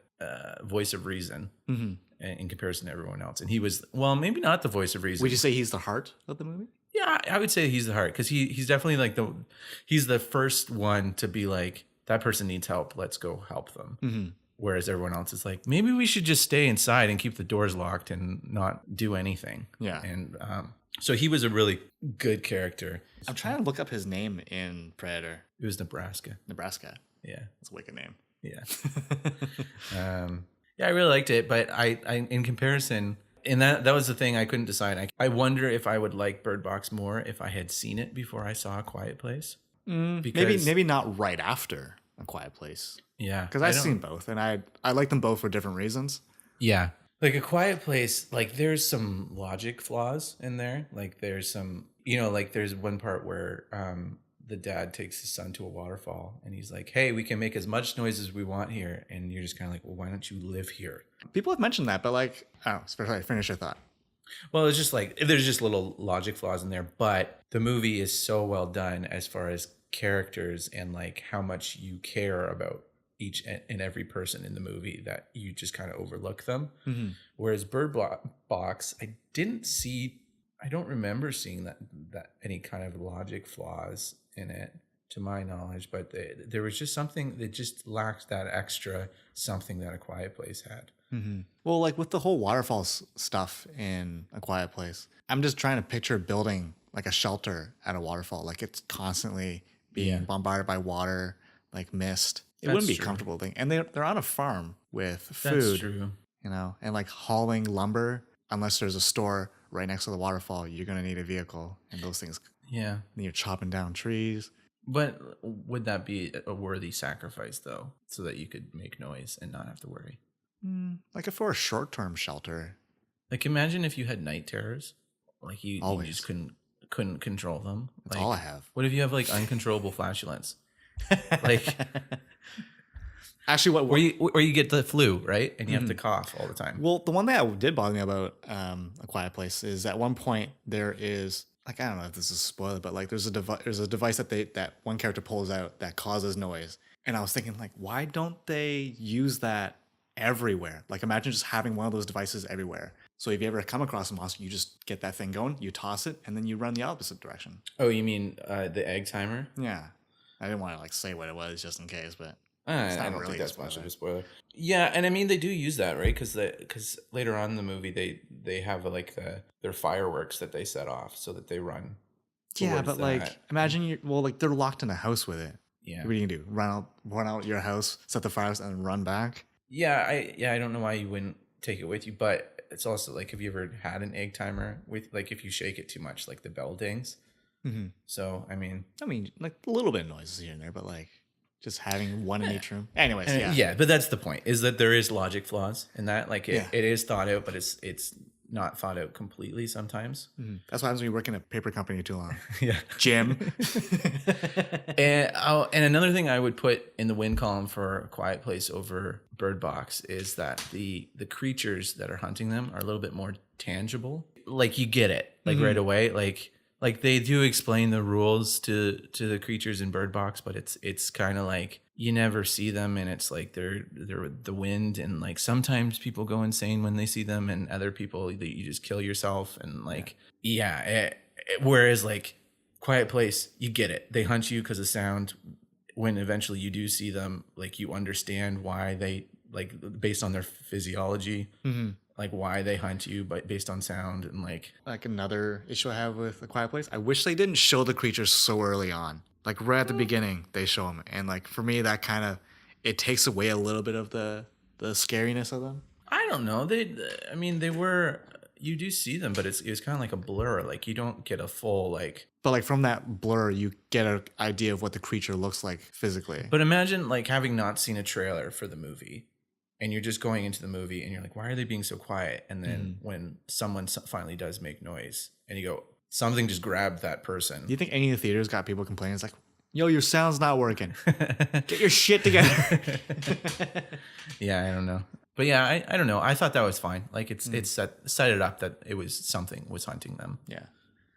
voice of reason in comparison to everyone else. And he was, well, maybe not the voice of reason. Would you say he's the heart of the movie? Yeah, I would say he's the heart because he's definitely like he's the first one to be like, that person needs help. Let's go help them. Mm-hmm. Whereas everyone else is like, maybe we should just stay inside and keep the doors locked and not do anything. Yeah. And so he was a really good character. I'm trying to look up his name in Predator. It was Nebraska. Nebraska. Yeah. That's a wicked name. Yeah. Yeah, I really liked it. But I in comparison... And that was the thing I couldn't decide. I wonder if I would like Bird Box more if I had seen it before I saw A Quiet Place. Maybe not right after A Quiet Place. Yeah. Because I've seen both, and I like them both for different reasons. Yeah. Like A Quiet Place, like there's some logic flaws in there. Like there's some, like there's one part where the dad takes his son to a waterfall and he's like, hey, we can make as much noise as we want here. And you're just kind of like, well, why don't you live here? People have mentioned that, but like, I don't know, especially finish your thought. Well, it's just like, there's just little logic flaws in there, but the movie is so well done as far as characters and like how much you care about each and every person in the movie that you just kind of overlook them. Mm-hmm. Whereas Bird Box, I don't remember seeing that any kind of logic flaws in it to my knowledge, but there was just something that just lacked that extra something that A Quiet Place had. Mm-hmm. Well, like with the whole waterfalls stuff in A Quiet Place, I'm just trying to picture building like a shelter at a waterfall. Like it's constantly being bombarded by water, like mist. It wouldn't be a comfortable thing. And they're on a farm with food, That's true. And like hauling lumber, unless there's a store right next to the waterfall, you're going to need a vehicle and those things. Yeah. And you're chopping down trees. But would that be a worthy sacrifice though, so that you could make noise and not have to worry? Like if for a short-term shelter. Like imagine if you had night terrors, like you just couldn't control them. That's like, all I have. What if you have like uncontrollable flatulence? Like actually, or you get the flu, right? And you have to cough all the time. Well, the one that did bother me about A Quiet Place is at one point there is, like, I don't know if this is a spoiler, but like there's a device that one character pulls out that causes noise. And I was thinking, like, why don't they use that everywhere? Like, imagine just having one of those devices everywhere. So if you ever come across a monster, you just get that thing going, you toss it, and then you run the opposite direction. Oh, you mean the egg timer? Yeah. I didn't want to like say what it was just in case, but I don't really think that's much of a spoiler. Yeah, and I mean they do use that, right? Because later on in the movie they have like their fireworks that they set off so that they run. Yeah, but like imagine they're locked in a house with it. Yeah, what are you gonna do? Run out your house, set the fires, and run back? Yeah, I don't know why you wouldn't take it with you, but it's also like, have you ever had an egg timer with like if you shake it too much, like the bell dings? Mm-hmm. So I mean, like a little bit of noises here and there, but like just having one in each room. Anyways, yeah. yeah, but that's the point, is that there is logic flaws in that. Like it is thought out, but it's not thought out completely sometimes. Mm-hmm. That's what happens when you work in a paper company too long. Yeah. Jim. And another thing I would put in the win column for A Quiet Place over Bird Box is that the creatures that are hunting them are a little bit more tangible. Like you get it like right away. Like they do explain the rules to the creatures in Bird Box, but it's kind of like you never see them, and it's like they're the wind, and like sometimes people go insane when they see them, and other people that you just kill yourself, and like whereas like Quiet Place, you get it. They hunt you because of sound. When eventually you do see them, like you understand why they, like based on their physiology, like why they hunt you, but based on sound. And like another issue I have with A Quiet Place, I wish they didn't show the creatures so early on. Like right at the beginning, they show them, and like for me, that kind of it takes away a little bit of the scariness of them. I don't know. They were. You do see them, but it was kind of like a blur. Like you don't get a full like. But like from that blur, you get an idea of what the creature looks like physically. But imagine like having not seen a trailer for the movie, and you're just going into the movie, and you're like, why are they being so quiet? And then when someone finally does make noise, and you go, something just grabbed that person. Do you think any of the theaters got people complaining? It's like, yo, your sound's not working. Get your shit together. Yeah, I don't know. But yeah, I don't know. I thought that was fine. Like it's set it up that it was something was hunting them. Yeah.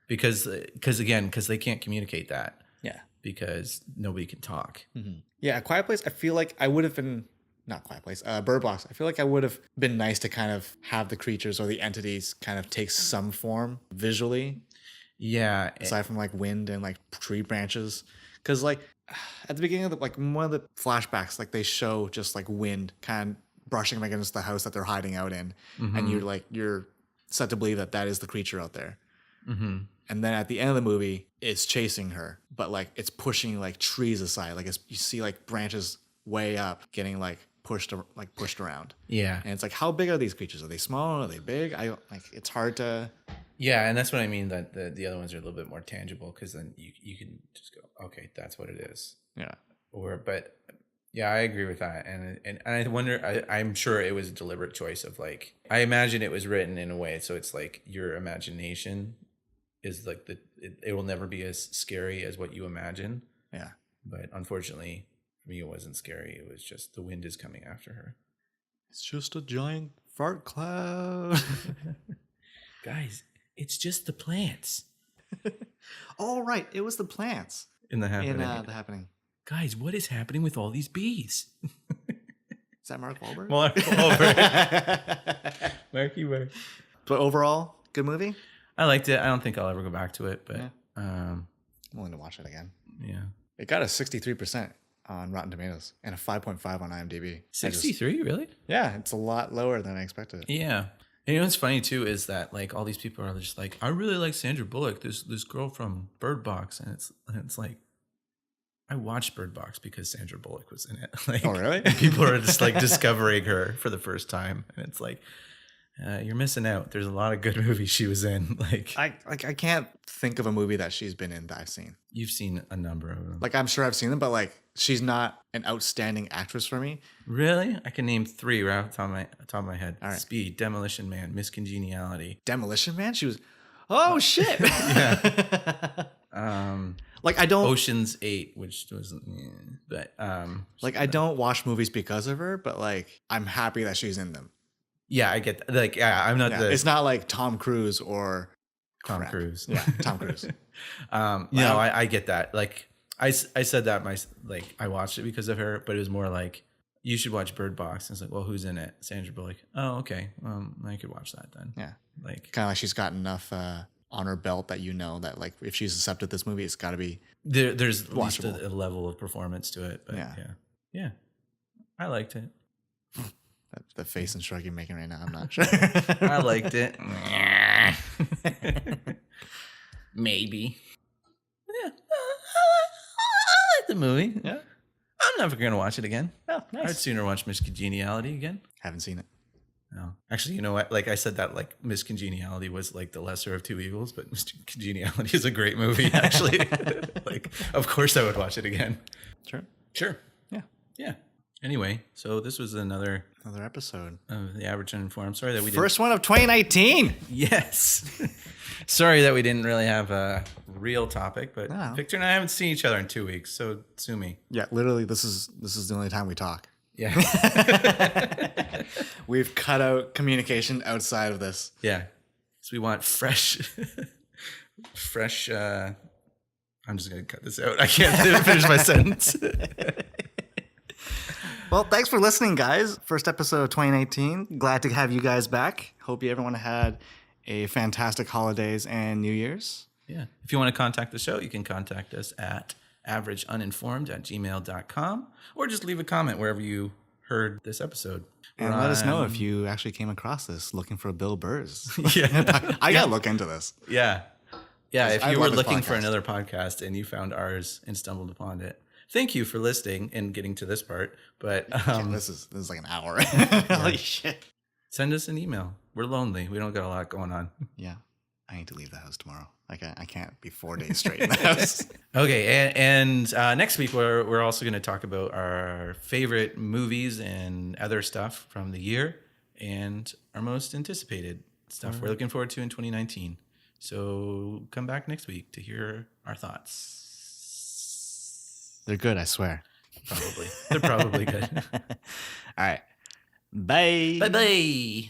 Because they can't communicate that. Yeah. Because nobody can talk. Mm-hmm. Yeah, A Quiet Place, I feel like I would have been, not Quiet Place, Bird Box. I feel like I would have been nice to kind of have the creatures or the entities kind of take some form visually. Yeah. Aside from like wind and like tree branches. Because like at the beginning of one of the flashbacks, like they show just like wind kind of brushing against the house that they're hiding out in. Mm-hmm. And you're set to believe that is the creature out there. Mm-hmm. And then at the end of the movie, it's chasing her, but like it's pushing like trees aside. Like you see like branches way up getting like pushed around. Yeah. And it's like, how big are these creatures? Are they small? Are they big? It's hard to. Yeah, and that's what I mean, that the other ones are a little bit more tangible, because then you can just go, okay, that's what it is. Yeah. But yeah, I agree with that, and I wonder. I'm sure it was a deliberate choice of like. I imagine it was written in a way so it's like your imagination is like it will never be as scary as what you imagine. Yeah. But unfortunately, for me, it wasn't scary. It was just the wind is coming after her. It's just a giant fart cloud. Guys, it's just the plants. Oh, right. It was the plants. In The Happening. The Happening. Guys, what is happening with all these bees? Is that Mark Wahlberg? Mark Wahlberg. Marky Mark. But overall, good movie? I liked it. I don't think I'll ever go back to it, but I'm willing to watch it again. Yeah. It got a 63% on Rotten Tomatoes and a 5.5 on IMDb. 63, really? Yeah, it's a lot lower than I expected. Yeah. And you know what's funny too is that like all these people are just like, I really like Sandra Bullock, this girl from Bird Box, and it's like, I watched Bird Box because Sandra Bullock was in it. Like, oh, really? People are just like discovering her for the first time, and it's like, you're missing out. There's a lot of good movies she was in. Like I can't think of a movie that she's been in that I've seen. You've seen a number of them. Like I'm sure I've seen them, but like she's not an outstanding actress for me. Really? I can name 3 right off the top of my head. All right. Speed, Demolition Man, Miss Congeniality. Demolition Man? She was. Oh shit! Yeah. Like I don't. Ocean's 8, which was, but like I don't watch movies because of her, but like I'm happy that she's in them. Yeah, I get that. Like, yeah, I'm not It's not like Tom Cruise or Tom Cruise. Yeah, Tom Cruise. No, I get that. Like, I said that I watched it because of her, but it was more like, you should watch Bird Box. And it's like, well, who's in it? Sandra Bullock. Oh, okay. I could watch that then. Yeah. Like, kind of like she's got enough on her belt that that like if she's accepted this movie, it's got to be there's at least a level of performance to it. But yeah. I liked it. The face and shrug you're making right now, I'm not sure. I liked it. Maybe. Yeah. I like the movie. Yeah. I'm never going to watch it again. Oh, nice. I'd sooner watch Miss Congeniality again. Haven't seen it. No. Actually, you know what? Like I said that like Miss Congeniality was like the lesser of two evils, but Miss Congeniality is a great movie, actually. Like, of course I would watch it again. Sure. Yeah. Yeah. Anyway, so this was another episode of The Average Uninformed. Sorry that we first one of 2019. Yes. Sorry that we didn't really have a real topic, but No. Victor and I haven't seen each other in 2 weeks, so sue me. Yeah, literally, this is the only time we talk. Yeah. We've cut out communication outside of this. Yeah. So we want fresh. I'm just gonna cut this out. I can't finish my sentence. Well, thanks for listening, guys. First episode of 2019. Glad to have you guys back. Hope everyone had a fantastic holidays and New Year's. Yeah. If you want to contact the show, you can contact us at averageuninformed@gmail.com or just leave a comment wherever you heard this episode. And let us know if you actually came across this looking for Bill Burrs. Yeah. I got to look into this. Yeah. Yeah. If I you were love his looking for podcast. another podcast and you found ours and stumbled upon it, thank you for listening and getting to this part. But This is like an hour. Holy shit. Send us an email. We're lonely. We don't got a lot going on. Yeah. I need to leave the house tomorrow. I can't be 4 days straight in the house. Okay, and next week we're also going to talk about our favorite movies and other stuff from the year and our most anticipated stuff we're looking forward to in 2019. So come back next week to hear our thoughts. They're good, I swear. Probably. They're probably good. All right. Bye. Bye-bye.